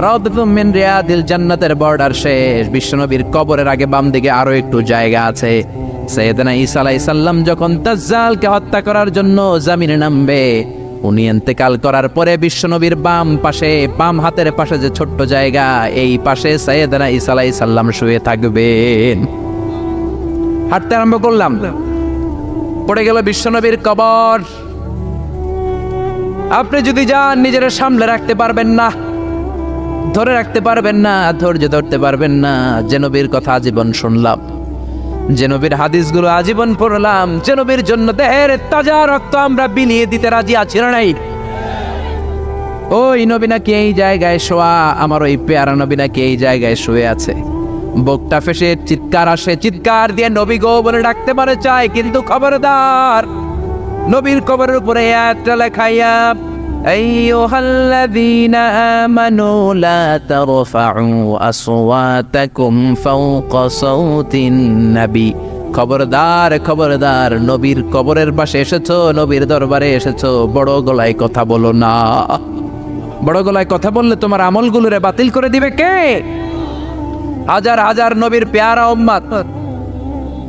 রাউদাতুম মিন রিয়াদিল জান্নাতের বর্ডার শেষ। বিশ্বনবীর কবরের আগে বাম দিকে আরো একটু জায়গা আছে। সাইয়েদনা ঈসা আলাইহিস সালাম যখন দাজ্জালকে হত্যা করার জন্য জমিনে নামবে, উনি ইন্তেকাল করার পরে বিশ্বনবীর বাম পাশে, বাম হাতের পাশে যে ছোট্ট জায়গা, এই পাশে সাইয়েদনা ঈসা আলাইহিস সালাম শুয়ে থাকবেন। হাঁটতে আরম্ভ করলাম, পড়ে গেল বিশ্বনবীর কবর। আপনি যদি যান, নিজের সামলে রাখতে পারবেন না, ধরে রাখতে পারবেন না, ধৈর্য ধরতে পারবেন না। যে নবীর কথা আজীবন শুনলাম, যে নবীর হাদিসগুলো আজীবন পড়লাম, যে নবীর জন্য দেহের তাজা রক্ত আমরা বিলিয়ে দিতে রাজি আছি না নাই? ওই নবী নাকি এই জায়গায় শোয়া, আমার ওই পেয়ারা নবী নাকি এই জায়গায় শুয়ে আছে। বুকটা ফেসে চিৎকার আসে, চিৎকার দিয়ে নবী গো বলে ডাকতে পারে চায়, কিন্তু খবরদার, নবীর কবরের উপরে একটা লেখাইয়া আইয়ুহাল্লাযীনা আমানু লা তারফাউ আসওয়াতাকুম ফাওকা সাওতিন নবী। খবরদার, খবরদার, নবীর কবরের পাশে এসেছো, নবীর দরবারে এসেছো, বড় গলায় কথা বলো না। বড় গলায় কথা বললে তোমার আমলগুলোরে বাতিল করে দিবে কে? হাজার হাজার নবীর পেয়ারা উম্মত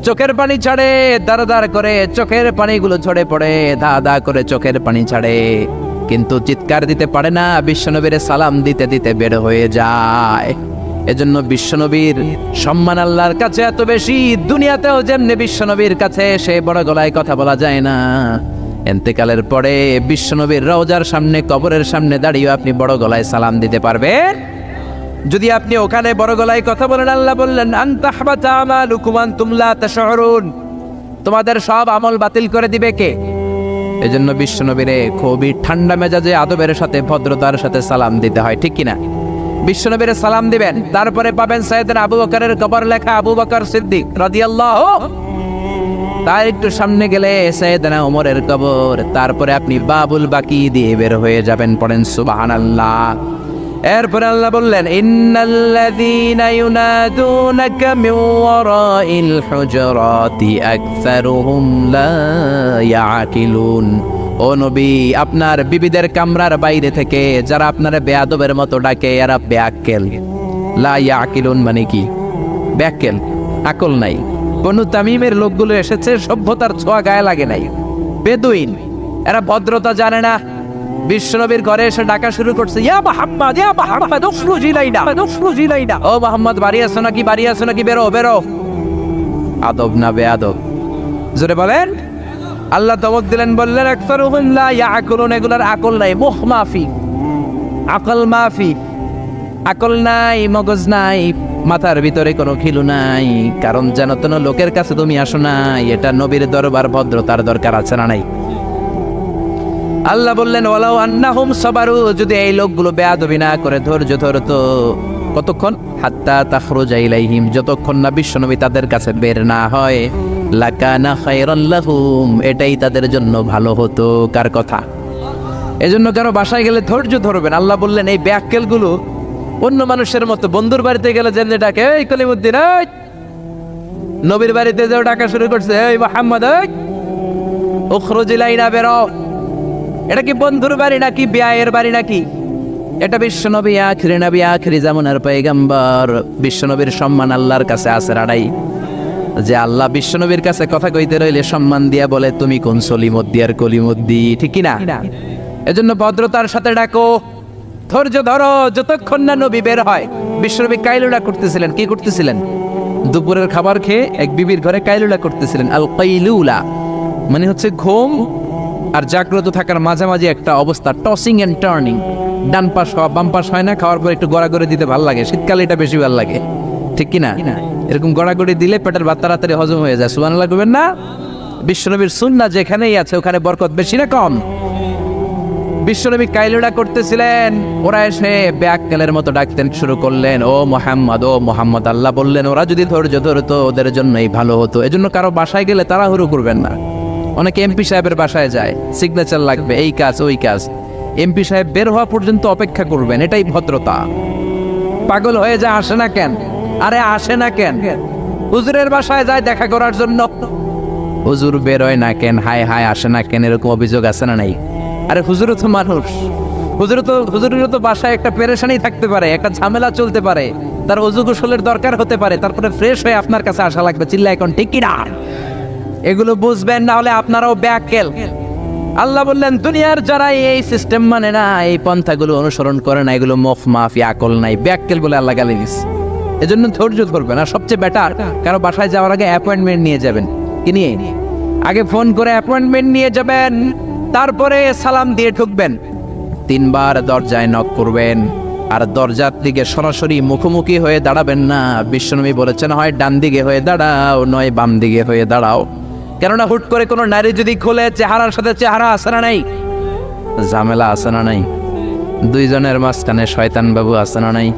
চোখের পানি ছাড়ে, দাঁড় দাঁড় করে চোখের পানিগুলো ঝরে পড়ে, দা দা করে চোখের পানি ছাড়ে, কিন্তু চিৎকার দিতে পারে না। বিশ্বনবীর সালাম দিতে দিতে বের হয়ে যায়। এজন্য বিশ্বনবীর সম্মান আল্লাহর কাছে এত বেশি, দুনিয়াতেও যেমনি বিশ্বনবীর কাছে সে বড় গলায় কথা বলা যায় না, ইন্তেকালের পরে বিশ্বনবীর রওজার সামনে, কবরের সামনে দাঁড়িয়ে আপনি বড় গলায় সালাম দিতে পারবেন। যদি আপনি ওখানে বড় গলায় কথা বলেন, আল্লাহ বললেন আনতাহবাতা আমালুকুম আনতুম লা তাশউরুন, তোমাদের সব আমল বাতিল করে দিবে কে? এজন্য বিশ্বনবীরে খুবই ঠান্ডা মেজাজে, আদবের সাথে, ভদ্রতার সাথে সালাম দিতে হয়, ঠিক কিনা? বিশ্বনবীরে সালাম দিবেন, তারপরে পাবেন সাইয়েদনা আবু বকরের কবর লেখা আবু বকর সিদ্দিক রাদিয়াল্লাহু। তার একটু সামনে গেলে সাইয়েদনা ওমরের কবর, তারপরে আপনি বাবুল বাকি দিয়ে বের হয়ে যাবেন। পড়েন সুবহানাল্লাহ। এরপরে আল্লাহ বললেন ইন্নাল্লাযীনা ইউনাদুনাকা মিন ওয়ারাইল হুজুরাতি আকসারুহুম লা ইয়াকিলুন। ও নবী, আপনার বিবিদের কামরার বাইরে থেকে যারা আপনারা বেয়াদবের মতো ডাকে, এরা বেআক্কেল। লা ইয়াকিলুন মানে কি? বেআক্কেল, আকল নাই। বনু তামিমের লোকগুলো এসেছে, সভ্যতার ছোঁয়া গায়ে লাগে নাই, বেদুইন, এরা ভদ্রতা জানে না। বিশ্বনবীর ঘরে এসে ডাকা শুরু করছে, ইয়া মুহাম্মদ, ইয়া মুহাম্মদ, উখরুজ ইলাইনা, উখরুজ ইলাইনা। ও মুহাম্মদ, বাড়ি আছো নাকি, বাড়ি আছো নাকি, বেরো বেরো। আদব না বেয়াদব? জোরে বলেন। আল্লাহ ধমক দিলেন, বললেন আকসারুহুম লা ইয়াকুলুন, এগুলার আকল নাই, মুখ মাফি, আকল মাফি, আকল নাই, মগজ নাই, মাথার ভিতরে কোনো খিলু নাই। কারণ যেন তেন লোকের কাছে তুমি আসো নাই, এটা নবীর দরবার, ভদ্রতার দরকার আছে না নাই? আল্লাহ বললেন ওয়ালাউ আন্নাহুম সাবারু, যদি এই লোকগুলো বেয়াদবি না করে ধৈর্য ধরতো, কতক্ষণ? হাত্তা তাখরুজা ইলাইহিম, যতক্ষণ না বিশ্বনবী তাদের কাছে বের না হয়। লাকানা খায়রান লাহুম, এটাই তাদের জন্য ভালো হতো। কার কথা? এজন্য কারো বাসায় গেলে ধৈর্য ধরবেন। আল্লাহ বললেন এই ব্যাককেলগুলো অন্য মানুষের মতো, বন্ধুর বাড়িতে গেলে যেমনি ডাকে এই কলিমুদ্দিন, এই নবীর বাড়িতে যেও ডাকা শুরু করছে এই মুহাম্মদ, এই উখরুজ ইলাইনা, বেরো। এটা কি বন্ধুর বাড়ি নাকি বিয়ের বাড়ি নাকি? এটা বিশ্বনবী, আখিরি নবী, আখিরি জামানার পয়গম্বর। বিশ্বনবীর সম্মান আল্লাহর কাছে আছে রাড়াই। যে আল্লাহ বিশ্বনবীর কাছে কথা কইতে রইলে সম্মান দিয়া বলে তুমি কোন সলিমদ্দি আর কলিমদ্দি, ঠিক কি না? এজন্য ভদ্রতার সাথে ডাকো, ধৈর্য ধরো যতক্ষণ না নবী বের হয়। বিশ্বনবী কাইলুলা করতেছিলেন। কি করতেছিলেন? দুপুরের খাবার খেয়ে এক বিবির ঘরে কাইলুলা করতেছিলেন। আল কাইলুলা মানে হচ্ছে ঘুম আর জাগ্রত থাকার মাঝামাঝি একটা অবস্থা, টসিং এন্ড টার্নিং। ডান পাশ হওয়া বাম পাশ হয় না, খাওয়ার পর একটু গড়াগড়ি দিতে ভালো লাগে, শীতকালে এটা বেশি ভালো লাগে, ঠিক কি না? এরকম গড়াগড়ি দিলে পেটের ভাত তাড়াতাড়ি হজম হয়ে যায়। সুবহানাল্লাহ করবেন না? বিশ্বনবীর সুন্নাহ যেখানেই আছে ওখানে বরকত বেশি না কম? বিশ্বনবী কাইলুলা করতেছিলেন, ওরা এসে ব্যাককেলের মতো ডাকতেন শুরু করলেন, ও মুহাম্মদ, ও মুহাম্মদ। আল্লাহ বললেন ওরা যদি ধৈর্য ধরতো ওদের জন্যই ভালো হতো। এজন্য কারো বাসায় গেলে তাড়াহুড়ো করবেন না। অনেকে এমপি সাহেবের বাসায় যায়, সিগনেচার লাগবে, এই কাজ ওই কাজ। এমপি সাহেব বের হওয়া পর্যন্ত অপেক্ষা করবেন, এটাই ভদ্রতা। পাগল হয়ে যায়, আসে না কেন? আরে আসে না কেন? হুজুরের বাসায় যায় দেখা করার জন্য, হুজুর বের হয় না কেন? হায় হায় আসে না কেন? এরকম অভিযোগ আছে না নাই? আরে হুজুরও তো মানুষ, হুজুরেরও তো বাসায় একটা পেরেশানি থাকতে পারে, একটা ঝামেলা চলতে পারে, তার ওযু গোসলের দরকার হতে পারে, তারপরে ফ্রেশ হয়ে আপনার কাছে আসা লাগবে। চিল্লা এখন ঠিক কি না? এগুলো বুঝবেন, না হলে আপনারাও ব্যাককেল। আল্লাহ বললেন দুনিয়ার যারা এই সিস্টেম মানে না, এই পন্থাগুলো অনুসরণ করে না, এগুলো মফ মাফি, আকল নাই, ব্যাককেল বলে আল্লাহ গালি দিচ্ছে। এজন্য ধৈর্য ধরবেন। আর সবচেয়ে বেটার, কারো বাসায় যাওয়ার আগে অ্যাপয়েন্টমেন্ট নিয়ে যাবেন। কি নিয়ে? আগে ফোন করে অ্যাপয়েন্টমেন্ট নিয়ে যাবেন, তারপরে সালাম দিয়ে ঢুকবেন। 3 বার দরজায় নক করবেন, আর দরজার দিকে সরাসরি মুখোমুখি হয়ে দাঁড়াবেন না। বিশ্বনবী বলেছেন হয় ডান দিকে হয়ে দাঁড়াও, নয় বাম দিকে হয়ে দাঁড়াও। কেননা হুট করে কোনো নারী যদি খোলে, চেহারার সাথে চেহারা আছে না নাই? ঝামেলা আছে না নাই? দুইজনের মাঝখানে শয়তান বাবু আছে না নাই?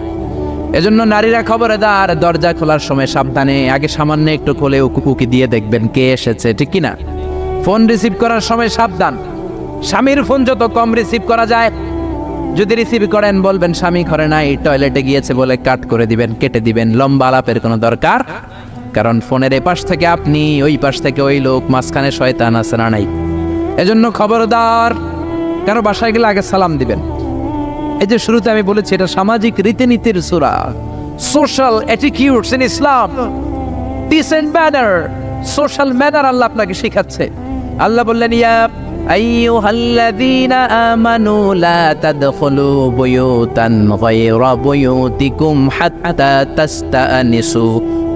এজন্য নারীরা খবরদার, দরজা খোলার সময় সাবধানে, আগে সামান্য একটু খোলে উকি দিয়ে দেখবেন কে এসেছে, ঠিক কি না? ফোন রিসিভ করার সময় সাবধান। স্বামীর ফোন যত কম রিসিভ করা যায়। যদি রিসিভ করেন বলবেন স্বামী ঘরে নাই, টয়লেটে গিয়েছে বলে কাট করে দিবেন, কেটে দিবেন। লম্বা আলাপের কোনো দরকার, কারণ ফোনের এ পাশ থেকে আপনি, ওই পাশ থেকে ওই লোক, মাঝখানে শয়তান আছে না নাই? এজন্য খবরদার, কারো বাসায় গেলে আগে সালাম দিবেন। এই যে শুরুতে আমি বলেছি এটা সামাজিক রীতিনীতির সূরা, social attitudes in Islam, decent manner, social manner আল্লাহ আপনাকে শেখাচ্ছে। আল্লাহ বললেন ইয়া আইয়ুহাল্লাযীনা আমানু লা তাদখুলু বুয়ুতান গায়রা বুয়ুতিকুম হাত্তা তাস্তানিসু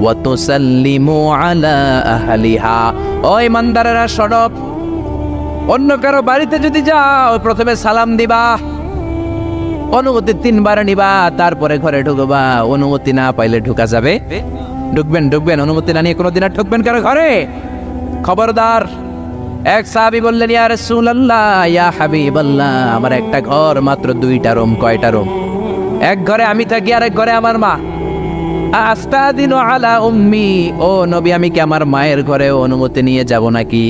ওয়া তুসাল্লিমু আলা আহলিহা। ও ইমানদারেরা শোনো, অন্য কারো বাড়িতে যদি যাও প্রথমে সালাম দিবা, অনুমতি 3 বার নিবা, তারপরে ঘরে ঢুকবা। অনুমতি না পাইলে ঢুকা যাবে? ঢুকবেন। অনুমতি না নিয়ে কোনোদিন আর ঢুকবেন কারো ঘরে? খবরদার। এক সাহাবী বললেন ইয়া রাসূলুল্লাহ, ইয়া হাবিবাল্লাহ, আমার একটা ঘর, মাত্র 2টা রুম। কয়টা রুম? এক ঘরে আমি থাকি, আর এক ঘরে আমার মা। আস্তাদিনু আলা উম্মি, ও নবী আমি কি আমার মায়ের ঘরে অনুমতি নিয়ে যাব নাকি?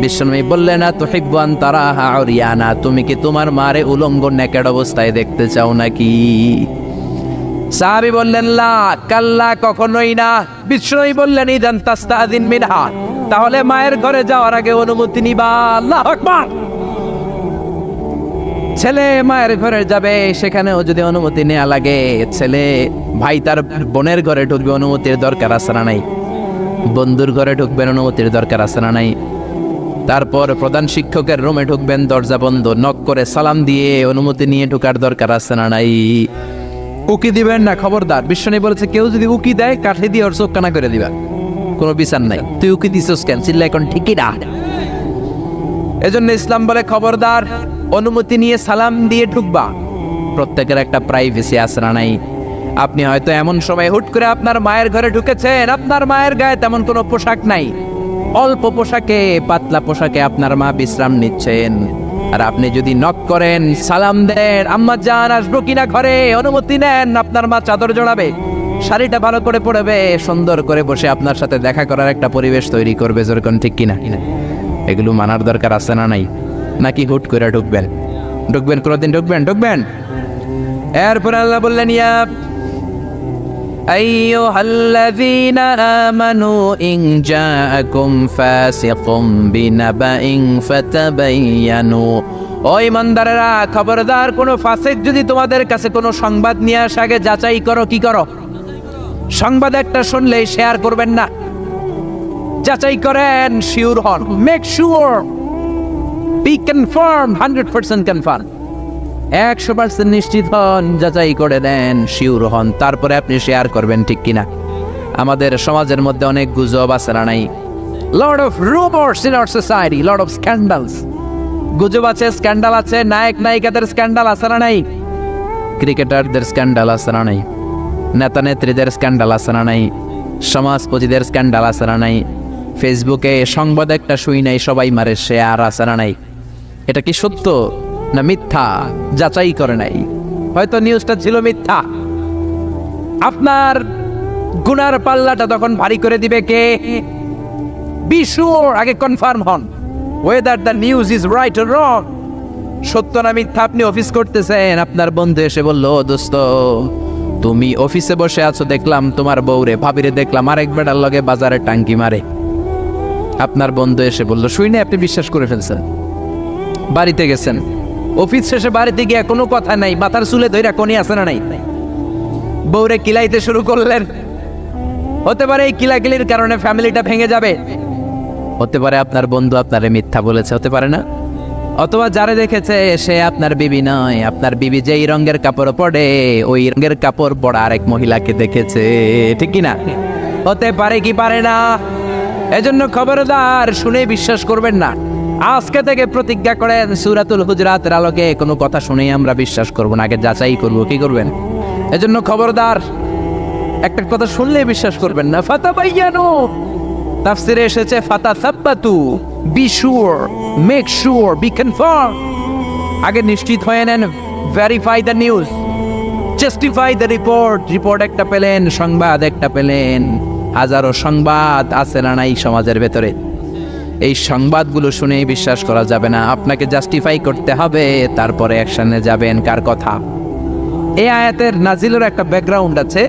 বিশ্বনবী বললেন না তুহিব্বু আন তারাহা উরিয়ানা, তুমি কি তোমার মারে উলঙ্গ নেকেড অবস্থায় দেখতে চাও নাকি? সাহাবী বললেন লা, কাল্লা, কখনোই না। বিশ্বনবী বললেন ইদান তাস্তাদিন মিনহা, তাহলে মায়ের ঘরে যাওয়ার আগে অনুমতি নিবা। আল্লাহু আকবার। ছেলে মায়ের ঘরে যাবে, সেখানেও যদি অনুমতি নেওয়া লাগে, ছেলে ভাই তার বোনের ঘরে ঢুকবে, অনুমতির দরকার আছে না নাই? বন্ধুর ঘরে ঢুকবেন, অনুমতির দরকার আছে না নাই? তারপর প্রধান শিক্ষকের রুমে ঢুকবেন, দরজা বন্ধ, নক করে সালাম দিয়ে অনুমতি নিয়ে ঢোকার দরকার আছে না নাই? উকি দিবেন না, খবরদার। বিশ্বনবী বলেছে কেউ যদি উকি দেয় কাঠি দিয়ে ওর চোখ কানা করে দিবা, কোনো বিচার নাই। তুই উকি দিছিস কেন? চিল্লা এখন ঠিকই না। এজন্য ইসলাম বলে খবরদার, অনুমতি নিয়ে সালাম দিয়ে ঢুকবা। প্রত্যেকের একটা প্রাইভেসি আছে না নাই? আপনি হয়তো এমন সময় হুট করে আপনার মায়ের ঘরে ঢুকেছেন, আপনার মায়ের গায়ে তেমন কোনো পোশাক নাই, অল্প পোশাকে, পাতলা পোশাকে আপনার মা বিশ্রাম নিচ্ছেন। আর আপনি যদি নক করেন, সালাম দেন, আম্মা জান আসবো কিনা ঘরে, অনুমতি নেন, আপনার মা চাদর জড়াবে, শাড়িটা ভালো করে পরবে, সুন্দর করে বসে আপনার সাথে দেখা করার একটা পরিবেশ তৈরি করবে, যেরকম ঠিক কিনা? এগুলো মানার দরকার আছে না নাই? নাকি হুট করে ঢুকবেন? কোনোদিন ঢুকবেন? এরপর আল্লাহ বললেন, ইয়া আইয়ুহাল্লাযীনা আমানু ইন জাআকুম ফাসিকুম বিনাবাইন ফাতাবায়ানু। ও ঈমানদারেরা, খবরদার, কোন ফাসিক যদি তোমাদের কাছে কোনো সংবাদ নিয়ে আসে, আগে যাচাই করো। কি করো? সংবাদ একটা শুনলেই শেয়ার করবেন না, যাচাই করেন, শিওর হন, make sure, be confirm, 100% confirm, 100% নিশ্চিত হন, যাচাই করে দেন, শিওর হন, তারপরে আপনি শেয়ার করবেন, ঠিক কিনা? আমাদের সমাজের মধ্যে অনেক গুজব আছে না নাই? Lot of rumours in our society, lot of scandals. গুজব আছে, স্ক্যান্ডাল আছে, নায়ক নায়িকাদের স্ক্যান্ডাল আছে না নাই? ক্রিকেটারদের স্ক্যান্ডাল আছে না নাই? নেতা নেত্রীদের স্ক্যান্ডাল আছে না নাই? সমাজপতিদের স্ক্যান্ডাল আছে না নাই? ফেসবুকে সংবাদ একটা শুই নাই, সবাই মারে শেয়ার আছে না নাই? এটা কি সত্য না মিথ্যা যাচাই করে নাই? হয়তো নিউজটা ছিল মিথ্যা। আপনার গুনার পাল্লাটা তখন ভারী করে দিবে কে? বি শিওর, আগে কনফার্ম হন whether the news is right or wrong, সত্য না মিথ্যা। আপনি অফিস করতেছেন, আপনার বন্ধু এসে বলল, দোস্ত তুমি অফিসে বসে আছো, দেখলাম তোমার বউরে ভাবিরে দেখলাম আরেক বেটার লগে বাজারে টাঙ্কি মারে। আপনার বন্ধু এসে বলল, শুনে আপনি বিশ্বাস করে ফেলছেন। বাড়িতে গেছেন, অফিস শেষে বাড়িতে গিয়ে কোনো কথা নাই, মাথার চুলে ধইরা কোনি আছে না নাই, বউরে কিলাইতে শুরু করলেন। হতে পারে এই কিলাকিলির কারণে ফ্যামিলিটা ভেঙে যাবে, হতে পারে আপনার বন্ধু আপনারে মিথ্যা বলেছে, হতে পারে না? অথবা যারে দেখেছে সে আপনার বিবি নয়, আপনার বিবি যেই রঙের কাপড় পরে ওই রঙের কাপড় পরা আরেক মহিলাকে দেখেছে, ঠিক কি না? হতে পারে কি পারে না? এজন্য খবরদার, শুনে বিশ্বাস করবেন না। আজকে থেকে প্রতিজ্ঞা করেন, সূরাতুল হুজরাতের আলোকে কোনো কথা শুনেই আমরা বিশ্বাস করব না, আগে যাচাই করব। কি করবেন? এজন্য খবরদার, একটা কথা শুনলে বিশ্বাস করবেন না। ফাতাবায়ানু, তাফসিরে এসেছে ফাতাসাব্বাতু, be sure, make sure, be confirm, আগে নিশ্চিত হয়ে নেন, verify the news, justify the report. Report একটা পেলেন, সংবাদ একটা পেলেন, হাজারো সংবাদ আছে না নাই সমাজের ভেতরে। এই সংবাদগুলো শুনে বিশ্বাস করা যাবে না, আপনাকে জাস্টিফাই করতে হবে, তারপরে অ্যাকশনে যাবেন। কার কথা? এই আয়াতের নাজিলের একটা ব্যাকগ্রাউন্ড আছে।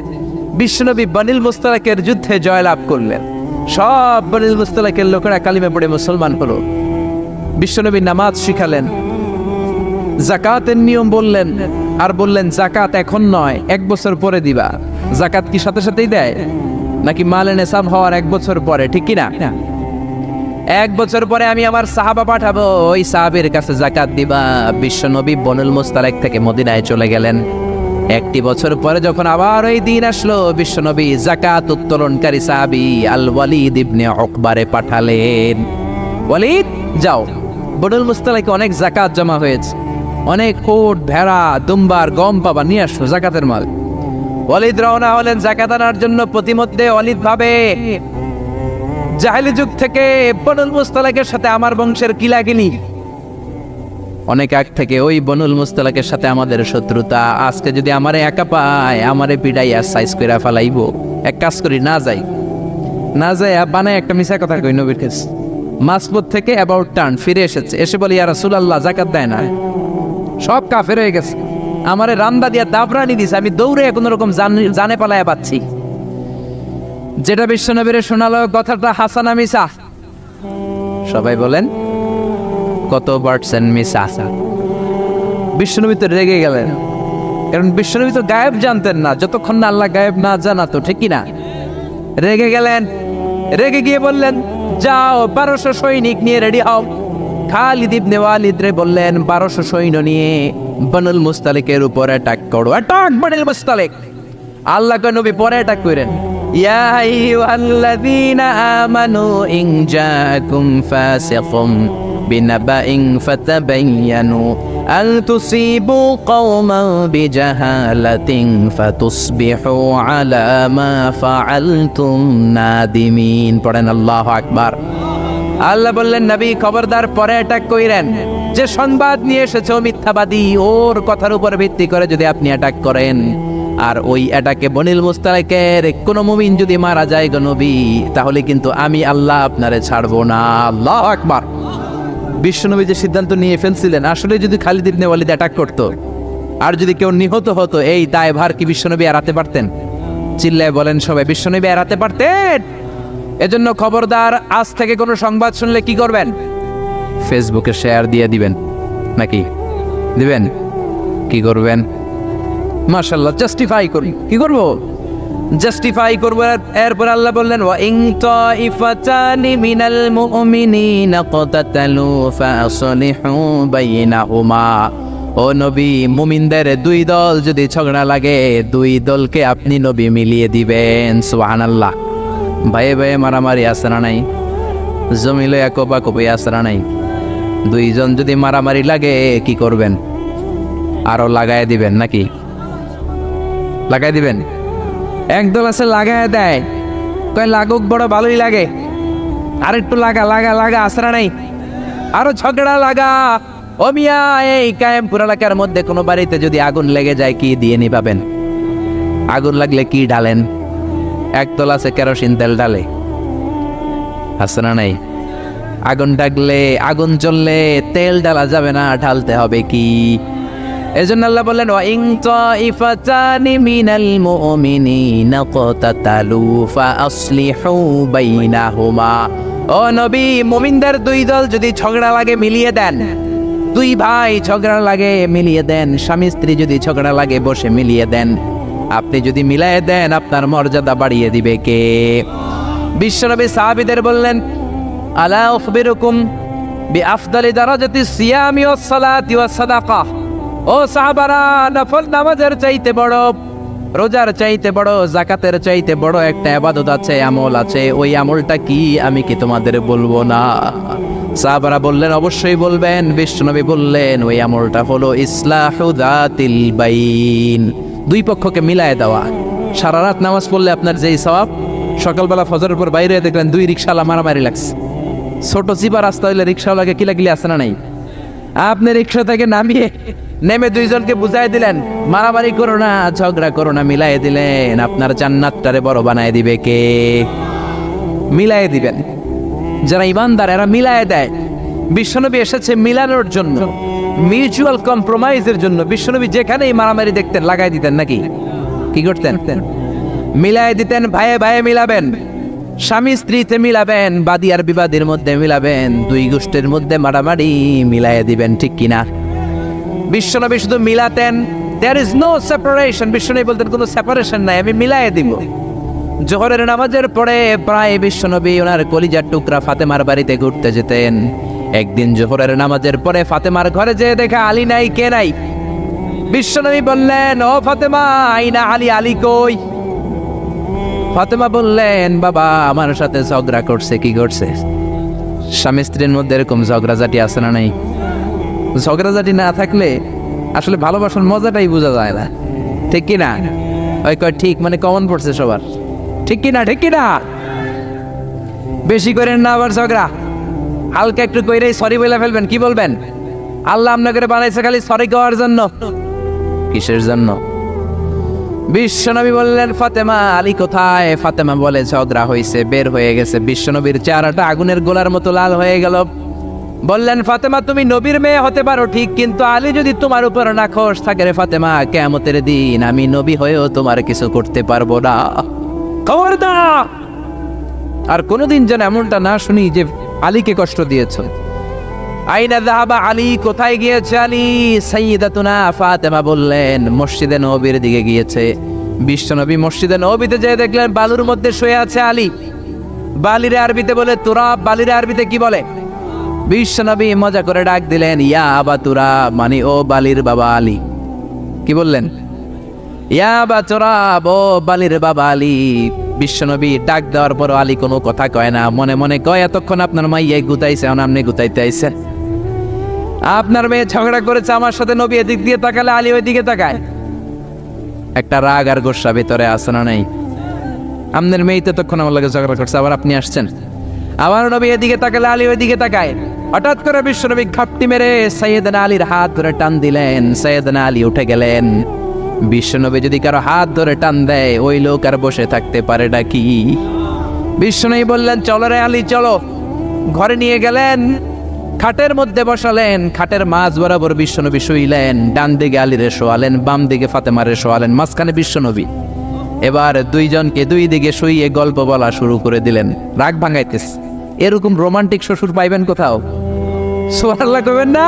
বিশ্বনবী বনিল মুস্তালাকের যুদ্ধে জয়লাভ করলেন, সব বনিল মুস্তালাকের লোকেরা কালিমা পড়ে মুসলমান হলো। বিশ্বনবী নামাজ শিখালেন, যাকাতের নিয়ম বললেন, আর বললেন যাকাত এখন নয়, 1 বছর পরে দিবা। যাকাত কি সাথে সাথেই দেয় নাকি মালে নেসাব হওয়ার 1 বছর পরে, ঠিক কিনা? 1 বছর পরে আমি আমার সাহাবা পাঠাবো, ওই সাহাবের কাছে যাকাত দিবা। বিশ্বনবী বনুল মুস্তালাক থেকে মদিনায় চলে গেলেন। 1 বছর পরে যখন আবার ওই দিন আসলো, বিশ্বনবী যাকাত উত্তোলনকারী সাহাবী আল ওয়ালিদ ইবনে উকবারে পাঠালেন, ওয়ালিদ যাও, বনুল মুস্তালাকে অনেক যাকাত জমা হয়েছে, অনেক উট, ভেড়া, দুম্বার, গম পাবা, নিয়ে আসো যাকাতের মাল। ওয়ালিদ রওনা হলেন যাকাত আনার জন্য। প্রতিমধ্যে ওয়ালিদ ভাবে, জাহেলি যুগ থেকে বনুল মুস্তালাকের সাথে আমার বংশের কিলাকিলি, অনেক আগ থেকে ওই বনুল মুস্তালাকের সাথে আমাদের শত্রুতা। আজকে যদি আমারে একা পায়, আমারে পিড়াই আর সাইজ কইরা ফালাইবো। এক কাজ করি, না যাই, বানায় একটা মিছা কথা কই নবীর কাছে। মাসপত থেকে অ্যাবাউট টার্ন ফিরে এসেছে, এসে বলি, ইয়া রাসূলুল্লাহ যাকাত দেয় না, সব কাফের হয়ে গেছে, আমারে রান্দা দিয়া দাবরানি দিছে, আমি দৌড়ে কোনো রকম জানে পালায়া পাচ্ছি। যেটা বিশ্বনবীরে শোনালো কথাটা হাসানা মিসা? সবাই বলেন কত পার্সেন্ট মিসা? বিশ্বনবী তো রেগে গেলেন, কারণ বিশ্বনবী তো গায়েব জানতেন না, যতক্ষণ না আল্লাহ গায়েব না জানাতো, ঠিক কিনা? রেগে গেলেন, রেগে গিয়ে বললেন, যাও 1200 সৈনিক নিয়ে রেডি হও। খালিদ ইবনে ওয়ালিদ রে বললেন, 1200 সৈন্য নিয়ে বনুল মুস্তালিকের উপর অ্যাটাক করো। অ্যাটাক বনুল মুস্তালিক। আল্লাহ কে নবী পরে অ্যাটাক করেন, ইয়া আইয়ুহাল্লাযীনা আমানু ইন জাআকুম ফাসিকুম বিনাবাইন ফাতাবায়ানু আন তুসিবু কওমান বিজাহালাতিন ফাতুসবিহু আলা মা ফাআলতুম নাদিমিন। পড়েন আল্লাহু আকবার। আল্লাহ বললেন নবী খবরদার পরে অ্যাটাক কইরেন, যে সংবাদ নিয়ে এসেছে ও মিথ্যাবাদী, ওর কথার উপর ভিত্তি করে যদি আপনি অ্যাটাক করেন, আর ওই অ্যাটাকে বনিল মুস্তালিকের কোন মুমিন যদি মারা যায় গো নবী, তাহলে কিন্তু আমি আল্লাহ আপনারে ছাড়বো না। আল্লাহু আকবার। বিশ্বনবী যে সিদ্ধান্ত নিয়ে ফেলছিলেন, আসলে যদি খালিদ ইবনে ওয়ালিদ অ্যাটাক করতো আর যদি কেউ নিহত হতো, এই দায়ভার কি বিশ্বনবী এড়াতে পারতেন? চিল্লায় বলেন সবাই, বিশ্বনবী এড়াতে পারতেন? এজন্য খবরদার, আজ থেকে কোনো সংবাদ শুনলে কি করবেন? ফেসবুকে শেয়ার দিয়ে দিবেন, নাকি দিবেন? কি করবেন? মাশাআল্লাহ, জাস্টিফাই করুন। কি করব? জাস্টিফাই করব। এরপর আল্লাহ বললেন, ওয়া ইন তাইফাতানি মিনাল মুমিনিনা ক্তাতালু ফাসলিহু বাইনাহুমা। ও নবী, মুমিনদের দুই দল যদি ঝগড়া লাগে, দুই দলকে আপনি নবী মিলিয়ে দিবেন। সুবহানাল্লাহ। ভাইয়ে ভাইয়ে মারামারি আছে না নাই? জমিলে কোপাকুপি আছে না নাই? দুইজন যদি মারামারি লাগে কি করবেন? আরো লাগায় দিবেন, নাকি লাগাই দিবেন? একদল আছে লাগায় দেয়, কয় লাগুক, বড় ভালোই লাগে, আর একটু লাগা লাগা লাগা, আছে না নাই? আরো ঝগড়া লাগা। ও মিয়া, এই কায়েমপুর এলাকার মধ্যে কোনো বাড়িতে যদি আগুন লেগে যায়, কি দিয়ে নিভাবেন? আগুন লাগলে কি ঢালেন? একদল আছে কেরোসিন তেল ঢালে, আছে না নাই? আগুন ডাকলে, আগুন জ্বললে তেল ঢালা যাবে না, ঢালতে হবে কি? এজন্য আল্লাহ বললেন, ওয়া ইন তাইফাতানি মিনাল মুমিনিনা ক্তাতালু ফাসলিহু বাইনাহুমা। ও নবী, মুমিনদের দুই দল যদি ঝগড়া লাগে মিলিয়ে দেন। দুই ভাই ঝগড়া লাগে মিলিয়ে দেন। স্বামী স্ত্রী যদি ঝগড়া লাগে বসে মিলিয়ে দেন। আপনি যদি মিলায়ে দেন, আপনার মর্যাদা বাড়িয়ে দিবে কে? বিশ্বনবী সাহাবীদের বললেন, আলা উখবিরুকুম বিআফদালি দারাজাতিস সিয়ামি ওয়াস সালাতি ওয়াস সাদাকাহ। ও সাহাবারা, নফল নামাজের চাইতে বড়, রোজার চাইতে বড়, যাকাতের চাইতে বড় একটা ইবাদত আছে, আমল আছে। ওই আমলটা কি, আমি কি তোমাদের বলবো না? সাহাবারা বললেন, অবশ্যই বলবেন। বিশ্বনবী বললেন, ওই আমলটা হলো ইসলাহু যাতিল বাইন, দুই পক্ষকে মিলায় দেওয়া। সারা রাত নামাজ পড়লে আপনার যেই সওয়াব, সকালবেলা ফজরের পর বাইরে দেখলেন দুই রিকশাওয়ালা মারামারি লাগছে। ছোট চিপা রাস্তা হইলে রিকশাওয়ালাকে কিলাকিলি আছে না নাই? আপনি রিকশা থেকে নামিয়ে নেমে দুইজনকে বুঝাই দিলেন, মারামারি করো না, ঝগড়া করো না, মিলাই দিলেন। আপনার জান্নাতটারে বড় বানায় দিবে কে? মিলাই দিবেন। যারা ইমানদার এরা মিলাই দেয়। বিশ্বনবী এসেছে মিলানোর জন্য, মিউচুয়াল কম্প্রোমাইজের জন্য। বিশ্বনবী যেখানেই মারামারি দেখতেন লাগাই দিতেন, নাকি কি করতেন? মিলাই দিতেন। ভাইয়ে ভাইয়ে মিলাবেন, স্বামী স্ত্রীতে মিলাবেন, বাদী আর বিবাদীর মধ্যে মিলাবেন, দুই গোষ্ঠীর মধ্যে মারামারি মিলাই দিবেন, ঠিক কিনা? বিশ্বনবী শুধু মিলাতেন, দেয়ার ইজ নো সেপারেশন। বিশ্বনবী বলতেন, কোনো সেপারেশন নাই, আমি মিলাই দিব। জোহরের নামাজের পরে প্রায় বিশ্বনবী ওনার কলিজার টুকরা ফাতেমার বাড়িতে ঘুরতে যেতেন। একদিন জোহরের নামাজের পরে ফাতেমার ঘরে যেয়ে দেখা আলী নাই। কে নাই? বিশ্বনবী বললেন, ও ফাতেমা, আইনা আলী, আলী কই? ফাতেমা বললেন, বাবা আমার সাথে ঝগড়া করছে। কি করছে? স্বামী স্ত্রীর মধ্যে এরকম ঝগড়াঝাটি আছে না নাই? ঝগড়াঝাটি না থাকলে আসলে ভালোবাসার মজাটাই বোঝা যায় না, ঠিক কিনা? ওই কয় ঠিক, মানে কমন পড়ছে সবার, ঠিক কিনা? ঠিক কিনা? বেশি করেন না আবার ঝগড়া, হালকা একটু কইরেই সরি বলে ফেলবেন। কি বলবেন? আল্লাহ আপনাকে বানাইছে খালি সরি করার জন্য, কিসের জন্য? বিশ্বনবী বললেন, ফাতেমা, আলী কোথায়? ফাতেমা বলে, ঝগড়া হয়েছে, বের হয়ে গেছে। বিশ্বনবীর চেহারাটা আগুনের গোলার মতো লাল হয়ে গেল। বললেন, ফাতেমা তুমি নবীর মেয়ে হতে পারো ঠিক, কিন্তু আলী যদি তোমার উপর নাখোশ থাকে রে ফাতেমা, কিয়ামতের দিন আমি নবী হয়েও তোমার কিছু করতে পারবো না। খবরদার আর কোনোদিন যেন এমনটা না শুনি যে আলীকে কষ্ট দিয়েছ। আইনা যাহাবা আলী, কোথায় গিয়েছে আলী? সাইয়্যিদাতুনা ফাতেমা বললেন, মসজিদে নববীর দিকে গিয়েছে। বিশ্বনবী মসজিদে নববীতে যেয়ে দেখলেন বালুর মধ্যে শুয়ে আছে আলী। বালিরে আরবিতে বলে তুরাব, বালিরে আরবিতে কি বলে? বিশ্বনবী মজা করে ডাক দিলেন, ইয়া আবা তুরাব, মানে ও বালির বাবা আলী। কি বললেন? ইয়া আবা তুরাব, ও বালির বাবা আলী। বিশ্বনবী ডাক দেওয়ার পর আলী কোনো কথা কয় না, মনে মনে কয়, এতক্ষণ আপনার মাইয়াই গুতাইছে, আপনি গুতাইতে আইছেন। আপনার মেয়ে ঝগড়া করেছে আমার সাথে, নবী এদিক দিয়ে তাকালে আলী ওই দিকে তাকায়। একটা রাগ আর গোসা ভিতরে আছে না নাই? আপনার মেয়ে তো তখন আমার লাগে ঝগড়া করছে, আবার আপনি আসছেন। আমার নবী এদিকে তাকালে আলী ওইদিকে তাকায়। হঠাৎ করে বিশ্বনবী ঘাপটি মেরে সাইয়েদনা আলীর হাত ধরে টান দিলেন, সাইয়েদনা আলী উঠে গেলেন। বিশ্বনবী যদি কারো হাত ধরে টান দেয় ওই লোক আর বসে থাকতে পারে নাকি? বিশ্বনবী বললেন চলো রে আলী চলো। ঘরে নিয়ে গেলেন, খাটের মধ্যে বসালেন, খাটের মাঝ বরাবর বিশ্বনবী শুইলেন। ডান দিকে আলীরে শোয়ালেন, বাম দিকে ফাতেমারে শোয়ালেন, মাঝখানে বিশ্বনবী। এবার দুইজনকে দুই দিকে শুইয়ে গল্প বলা শুরু করে দিলেন। রাগ ভাঙাইতেছে। এরকম রোমান্টিক শ্বশুর পাইবেন কোথাও? সুবহানাল্লাহ কইবেন না?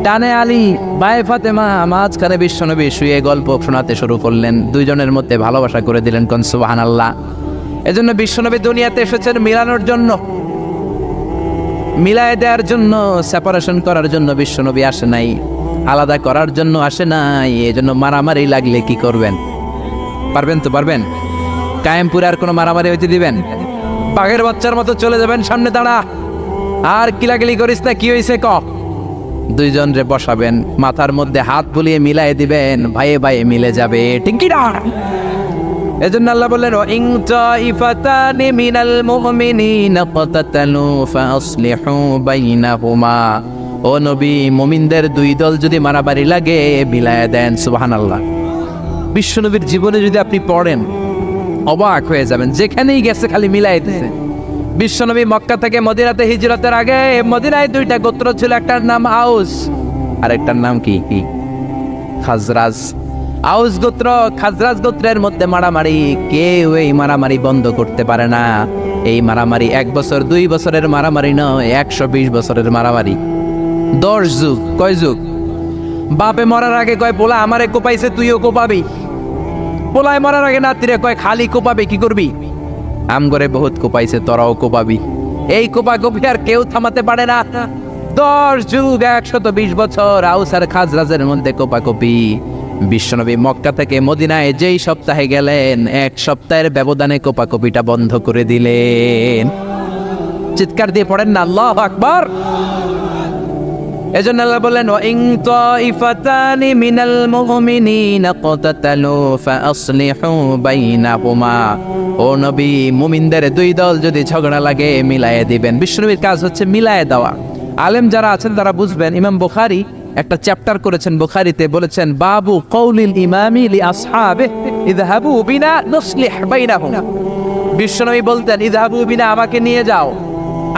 ডানে আলী, বায়ে ফাতেমা, মাঝখানে বিশ্বনবী শুয়ে গল্প শোনাতে শুরু করলেন। দুইজনের মধ্যে ভালোবাসা করে দিলেন। কোন সুবহানাল্লাহ। এজন্য বিশ্বনবী দুনিয়াতে এসেছেন মিলানোর জন্য, মিলায় দেওয়ার জন্য, সেপারেশন করার জন্য বিশ্বনবী আসে নাই, আলাদা করার জন্য আসে নাই। এজন্য মারামারি লাগলে কি করবেন? পারবেন তো? পারবেন? কায়েমপুরে আর কোনো মারামারি হইতে দিবেন? বাঘের বাচ্চার মতো চলে যাবেন, সামনে দাঁড়া, আর কিলাকিলি করিস না, কি হয়েছে ক। দুইজন রে বসাবেন, মাথার মধ্যে হাত বুলিয়ে মিলাই দিবেন, ভাইয়ে ভাইয়ে মিলে যাবে, ঠিক কি না? এজন্য আল্লাহ বললেন ইন তাইফাতানি মিনাল মুমিনিনা ক্বাতাতালু ফাসলিহু বাইনাহুমা। ও নবী, মুমিনদের দুই দল যদি মারামারি লাগে মিলায়া দেন। সুবহানাল্লাহ। বিশ্বনবীর জীবনে যদি আপনি পড়েন অবাক হয়ে যাবেন, যেখানেই গেছে খালি মিলাই দিতে। বিশ্বনবী মক্কা থেকে মদিনাতে হিজরতের আগে মদিনায় দুইটা গোত্র ছিল, একটার নাম আউস আর একটার নাম কি? খাজরাজ। আউস গোত্র খাজরাজ গোত্রের মধ্যে মারামারি, কেউ এই মারামারি বন্ধ করতে পারে না। এই মারামারি 1 বছর 2 বছরের মারামারি নয়, 120 বছরের মারামারি। 10 যুগ। কয় যুগ? বাপে মরার আগে কয় পোলা আমারে কোপাইছে, তুইও কোপাবি। পোলায় মরার আগে নাতিরে কয় খালি কোপাবি, কি করবি? আমগরে বহুত কোপাইছে, তোরাও কোপাবি। এই কোপাকপি আর কেউ থামাতে পারে না। 10 যুগ 120 বছর আউস আর খাজরাজের মধ্যে কোপাকপি। বিশ্বনবী মক্কা থেকে মদিনায় যেই সপ্তাহে গেলেন, 1 সপ্তাহের ব্যবধানে কোপাকপিটা বন্ধ করে দিলেন। চিৎকার দিয়ে পড়েন না আল্লাহু আকবার। এজন্য আল্লাহ বললেন ইন তাইফাতানি মিনাল মুমিনিনা ক্বাতাতালু ফাসলিহু বাইনাহুমা। ও নবী, মুমিনদের দুই দল যদি ঝগড়া লাগে মিলায়ে দিবেন। বিশ্বনবীর কাজ হচ্ছে মিলায়ে দেওয়া। আলেম যারা আছেন তারা বুঝবেন। ইমাম বুখারী একটা চ্যাপ্টার করেছেন বুখারীতে, বলেছেন বাবু কওলিল ইমামি লি আসহাবিহি ইযহাবু বিনা নুসলিহ বাইনাহুম। বিশ্বনবী বলতেন ইযহাবু বিনা, আমাকে নিয়ে যাও,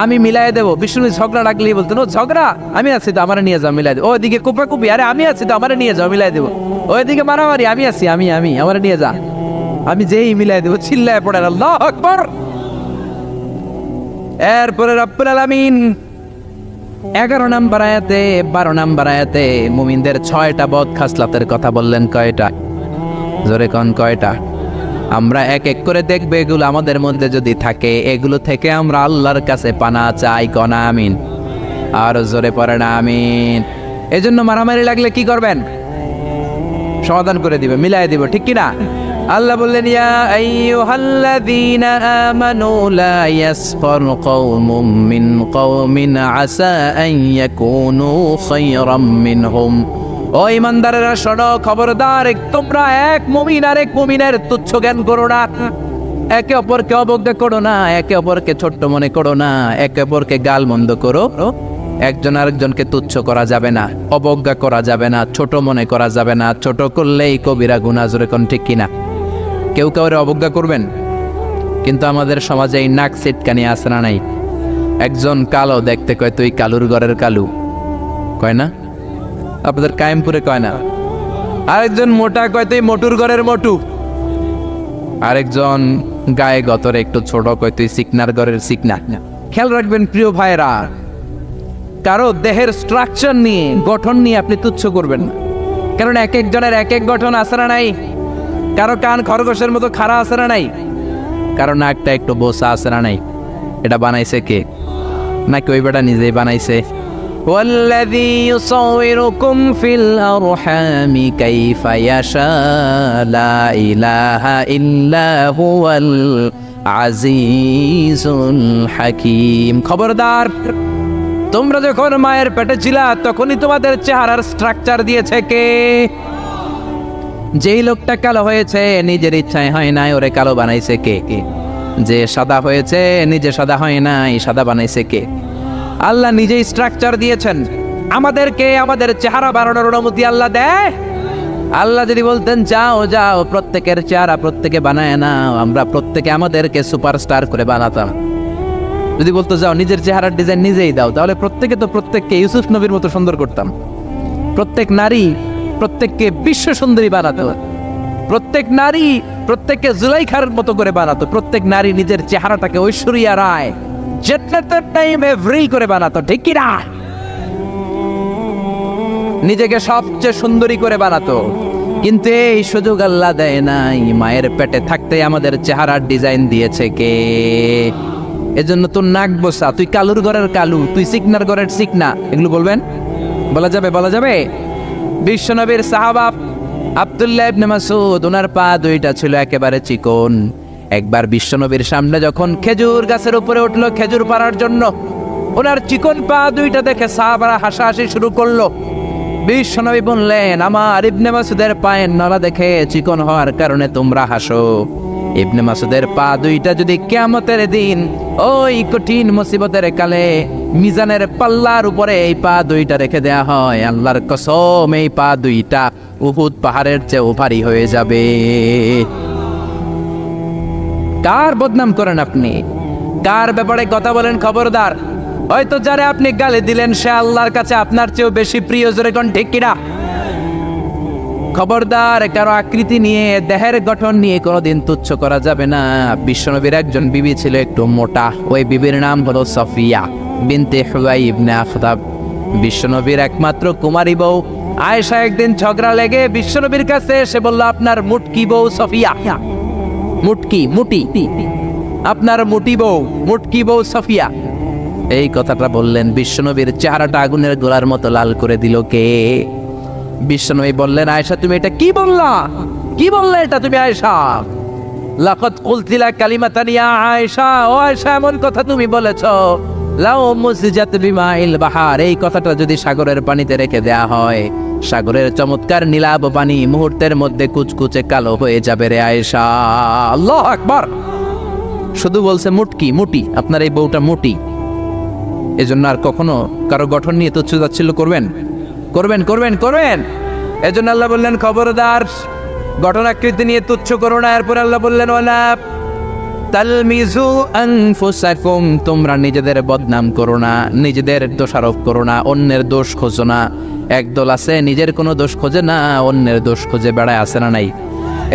আমি মিলাই দেবো। বিষ্ণু ঝগড়া লাগলেই বলতেন ও ঝগড়া, আমি আছি তো, আমারে নিয়ে যাও, মিলাই দেবো। ওইদিকে কুপাকুপি, আরে আমি আছি তো, আমারে নিয়ে যাও, মিলাই দেবো। ওইদিকে মারামারি, আমি আছি, আমি আমারে নিয়ে যা, আমি যেই মিলাই দেবো। চিল্লায় পড়েন আল্লাহু আকবার। এরপরে রব্বুল আলামিন 11 নম্বর আয়াতে 12 নম্বর আয়াতে মুমিনদের 6টা বদ খাসলাতের কথা বললেন। কয়টা? জোরে কোন কয়টা? আমরা এক এক করে দেখবে, এগুলো আমাদের মধ্যে যদি থাকে, এগুলো থেকে আমরা আল্লাহর কাছে পানা চাই। কোন আমিন। আর জোরে পড়ে না আমিন। এজন্য মারামারি লাগলে কি করবেন? সমাধান করে দিবে, মিলাই দিব, ঠিক কি না? আল্লাহ বললেন ইয়া আইয়ুহাল্লাযীনা আমানু লা ইয়াসফার কওমুম মিন কওমিন আসা আন ইয়াকুনু খায়রাম মিনহুম। ও ইমানদারেরা শোনো, খবরদার, তোমরা এক মুমিন আর এক মুমিনের তুচ্ছ জ্ঞান করো না, একে অপরকে অবজ্ঞা করো না, একে অপরকে ছোট্ট মনে করো না, একে অপরকে গালমন্দ করো। একজন আরেকজনকে তুচ্ছ করা যাবে না, অবজ্ঞা করা যাবে না, ছোট মনে করা যাবে না। ছোট করলেই কবিরা গুনাহ, জোরে কোন ঠিক কিনা? কেউ কাউরে অবজ্ঞা করবেন? কিন্তু আমাদের সমাজে এই নাক সিটকানি আছে না নাই? একজন কালো দেখতে কয় তুই কালুর ঘরের কালু, কয় না? আপনাদের কায়েমপুরে কয় না? আরেকজন মোটা কয় তুই মোটুর ঘরের মোটু। আরেকজন গায়ে গতরে একটু ছোট কয় তুই সিকনার ঘরের সিকনা। খেয়াল রাখবেন প্রিয় ভাইরা, কারো দেহের স্ট্রাকচার নিয়ে, গঠন নিয়ে আপনি তুচ্ছ করবেন না। কারণ এক একজনের এক এক গঠন আছে না নাই? কারো কান খরগোশের মতো খাড়া আছে না নাই? কারো নাকটা একটু বোসা আছে না নাই? এটা বানাইছে কে? নাকি ওই বেটা নিজেই বানাইছে? ওয়াল্লাযী ইউসাউইরুকুম ফিল আরহামি কাইফা ইয়াশা লা ইলাহা ইল্লা হুয়াল আজিজুল হাকীম। খবরদার, তোমরা যখন মায়ের পেটে ছিলা তখনই তোমাদের চেহারার স্ট্রাকচার দিয়েছে কে? যেই লোকটা কালো হয়েছে নিজের ইচ্ছায় হয় নাই, ওরে কালো বানাইছে কে? যে সাদা হয়েছে নিজে সাদা হয় নাই, সাদা বানাইছে কে? আল্লাহ নিজেই স্ট্রাকচার দিয়েছেন। আমাদেরকে আমাদের চেহারা বানানোর অনুমতি আল্লাহ দেয়? আল্লাহ যদি বলতেন যাও যাও প্রত্যেকের চেহারা প্রত্যেকে বানায় না, আমরা প্রত্যেকে আমাদেরকে সুপারস্টার করে বানাতাম। যদি বলতো যাও নিজের চেহারার ডিজাইন নিজেই দাও, তাহলে প্রত্যেকে তো প্রত্যেককে ইউসুফ নবীর মতো সুন্দর করতাম। প্রত্যেক নারী প্রত্যেককে বিশ্ব সুন্দরী বানাতো, প্রত্যেক নারী প্রত্যেককে জুলাইখার মতো করে বানাতো, প্রত্যেক নারী নিজের চেহারাটাকে ঐশ্বরিয়া রায় করে বানাতো, ঠিক কি না? নিজেকে সবচেয়ে সুন্দরী করে বানাতো। কিন্তু এই সুযোগ আল্লাহ দেয় নাই। মায়ের পেটে থাকতে আমাদের চেহারার ডিজাইন দিয়েছে কে? এজন্য তোর নাক বসা, তুই কালুর ঘরের কালু, তুই সিকনার ঘরের সিকনা, এগুলো বলবেন? বলা যাবে? বলা যাবে? বিশ্বনবীর সাহাবা আব্দুল্লাহ ইবনে মাসউদ, ওনার পা দুইটা ছিল একেবারে চিকন। একবার বিশ্বনবীর সামনে যখন খেজুর গাছের উপরে উঠলো খেজুর পাড়ার জন্য, ওনার চিকন পা দুইটা দেখে সাহাবারা হাসাহাসি শুরু করলো। বিশ্বনবী বললেন, আমার ইবনে মাসউদের পায়ের নলা দেখে চিকন হওয়ার কারণে তোমরা হাসো। ইবনে মাসউদের পা দুইটা যদি কিয়ামতের দিন ওই কঠিন মুসিবতের কালে মিজানের পাল্লার উপরে এই পা দুইটা রেখে দেয়া হয়, আল্লাহর কসম এই পা দুইটা উহুদ পাহাড়ের চেয়ে ভারী হয়ে যাবে। কার বদনাম করেন আপনি? কার ব্যাপারে কথা বলেন? খবরদার। হয়তো যারা আপনি গালি দিলেন সে আল্লাহর কাছে আপনার চেয়েও বেশি প্রিয়, জোরে কোন ঠিক কিনা? খবরদার, কারো আকৃতি নিয়ে দেহের গঠন নিয়ে কোনোদিন তুচ্ছ করা যাবে না। বিশ্বনবীর একজন বিবি ছিল একটু মোটা, ওই বিবির নাম হলো সফিয়া বিনতে হুয়াই ইবনে আখতাব। বিশ্বনবীর একমাত্র কুমারী বউ আয়েশা একদিন ঝগড়া লেগে বিশ্বনবীর কাছে এসে বলল, আপনার মুটকি বউ সফিয়া, মুটি আপনার মুটি বউ, মুটকি বউ সফিয়া। এই কথাটা বললেন, বিশ্বনবীর চেহারাটা আগুনের গোলার মতো লাল করে দিল কে? বিশ্বনবী বললেন, আয়েশা তুমি এটা কি বললা? কি বললে এটা তুমি আয়েশা? লাকাদ কুলতিলা কালিমাতান ইয়া আয়েশা, ও আয়েশা এমন কথা তুমি বলেছো, লাউ মুসজাত বিমাইল বাহার, এই কথাটা যদি সাগরের পানিতে রেখে দেয়া হয়, সাগরের চমৎকার নীলাভ পানি মুহূর্তের মধ্যে কুচকুচে কালো হয়ে যাবে রে আয়েশা। আল্লাহু আকবার। শুধু বলছে মুটি, আপনার এই বউটা মুটি। এজন্য আর কখনো কারো গঠন নিয়ে তুচ্ছ তাচ্ছিল্য করবেন? এজন্য আল্লাহ বললেন, খবরদার গঠন আকৃতি নিয়ে তুচ্ছ করো না। এরপর আল্লাহ বললেন, ওয়ালা তালমিজু আনফুসাকুম, তোমরা নিজেদের বদনাম করো না, নিজেদের দোষারোপ করো না, অন্যের দোষ খোঁজো না। একদল আছে নিজের কোনো দোষ খোঁজে না, অন্যের দোষ খোঁজে বেড়ায়, আছে না নাই?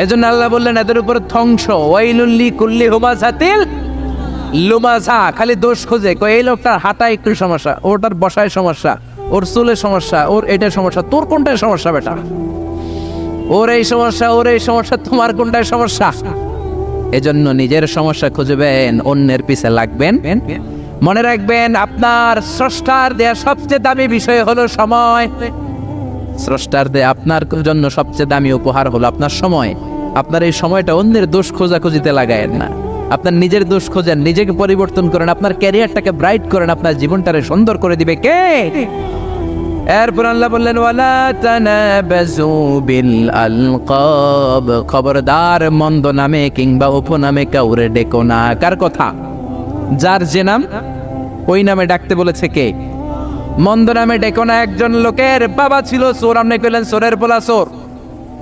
এজন্য আল্লাহ বললেন, এদের উপর ধ্বংস। ওয়াইলুল কুল্লি হুমাযাতিল লুমাযা, খালি দোষ খোঁজে। এই লোকটার হাঁটায় একটু সমস্যা, ওটার বসায় সমস্যা, ওর চুলের সমস্যা, ওর এটার সমস্যা, তোর কোনটায় সমস্যা বেটা? ওর এই সমস্যা, তোমার কোনটায় সমস্যা? এজন্য নিজের সমস্যা খুঁজবেন, অন্যের পিছে লাগবেন। মনে রাখবেন, আপনার স্রষ্টার দেয়া সবচেয়ে দামি বিষয় হলো সময়। স্রষ্টার দেয়া আপনার জন্য সবচেয়ে দামি উপহার হলো আপনার সময়। আপনার এই সময়টা অন্যের দোষ খোঁজাখুঁজিতে লাগায়েন না, আপনার নিজের দোষ খোঁজেন, নিজেকে পরিবর্তন করেন, আপনার ক্যারিয়ারটাকে ব্রাইট করেন, আপনার জীবনটারে সুন্দর করে দিবে কে? এরপর আল্লাহ বললেন, ওয়ালা তানাবাজু বিল আলকাব, খবরদার মন্দ নামে কিংবা উপনামে কাউরে ডেকো না। কার কথা? যার যে নাম ওই নামে ডাকতে বলেছে কে? মন্দ নামে ডেকো না। একজন লোকের বাবা ছিল চোর, আপনি কইলেন চোরের পোলা চোর,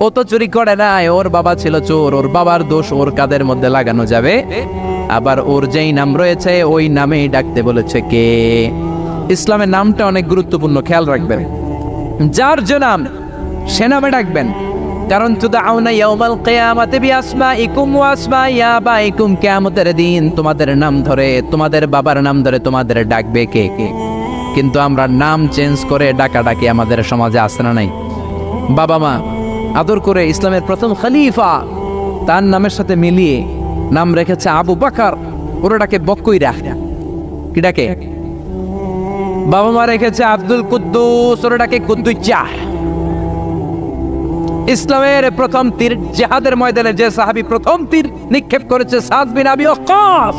ও তো চুরি করে নাই, ওর বাবা ছিল চোর, ওর বাবার দোষ ওর কাদের মধ্যে লাগানো যাবে? আবার ওর যেই নাম রয়েছে ওই নামেই ডাকতে বলেছে কে? ইসলামের নামটা অনেক গুরুত্বপূর্ণ, খেয়াল রাখবেন। যার যে নাম সে নামে ডাকবেন। কারণ তুদাউনা ইয়াউমাল কিয়ামাতি বিআসমাইকুম ওয়া আসমাই আবাইকুম, কিয়ামতের দিন তোমাদের নাম ধরে, তোমাদের বাবার নাম ধরে তোমাদের ডাকবে কে? কিন্তু আমরা নাম চেঞ্জ করে ডাকাডাকি আমাদের সমাজে আছে না নাই? বাবা মা আদর করে ইসলামের প্রথম খলিফা তার নামের সাথে মিলিয়ে নাম রেখেছে আবু বকর, ওরা ডাকে বক্কইরা। কি ডাকে? বাবা মা রেখেছে আব্দুল কুদ্দুস, ওরা ডাকে কুদ্দুজ্জা। ইসলামের প্রথম তীর জিহাদের ময়দানে যে সাহাবী প্রথম তীর নিক্ষেপ করেছে সাদ বিন আবি ওয়াক্কাস,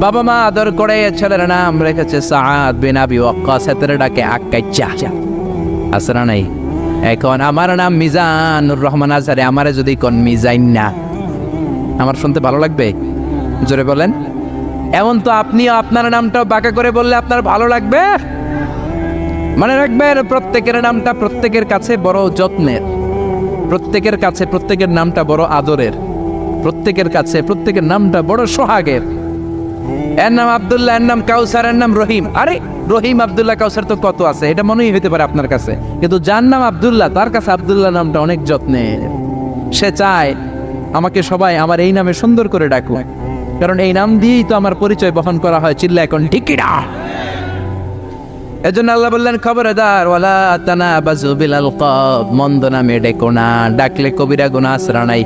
বাবা মা আদর করে ছেলের নাম রেখেছে সাদ বিন আবি ওয়াক্কাস, এতে ডাকে আক্কাইচা। আছে না নাই? এখন আমার নাম মিজানুর রহমান আজহারি, আমারে যদি কোন মিজাইন না, আমার শুনতে ভালো লাগবে? জোরে বলেন। এমন তো আপনিও আপনার নামটাও বাঁকা করে বললে আপনার ভালো লাগবে? মনে রাখবেন, প্রত্যেকের নামটা প্রত্যেকের কাছে বড় যত্নের, প্রত্যেকের কাছে প্রত্যেকের নামটা বড় আদরের, প্রত্যেকের কাছে প্রত্যেকের নামটা বড় সোহাগের। এর নাম আব্দুল্লাহ, এর নাম কাউসার, এর নাম রহিম। আরে রহিম, আব্দুল্লাহ, কাউসার তো কত আছে, এটা মনেই হতে পারে আপনার কাছে, কিন্তু যার নাম আব্দুল্লাহ তার কাছে আব্দুল্লাহ নামটা অনেক যত্নের। সে চায় আমাকে সবাই আমার এই নামে সুন্দর করে ডাকুক, কারণ এই নাম দিয়েই তো আমার পরিচয় বহন করা হয়। চিল্লা এখন ঠিকিরা। এজন্য আল্লাহ বললেন, খবরদার, ওয়ালা তানাবাজু বিল আলকাব, মন্দ নামে ডেকো না, ডাকলে কবিরা গুনাহ আশ্রা নাই।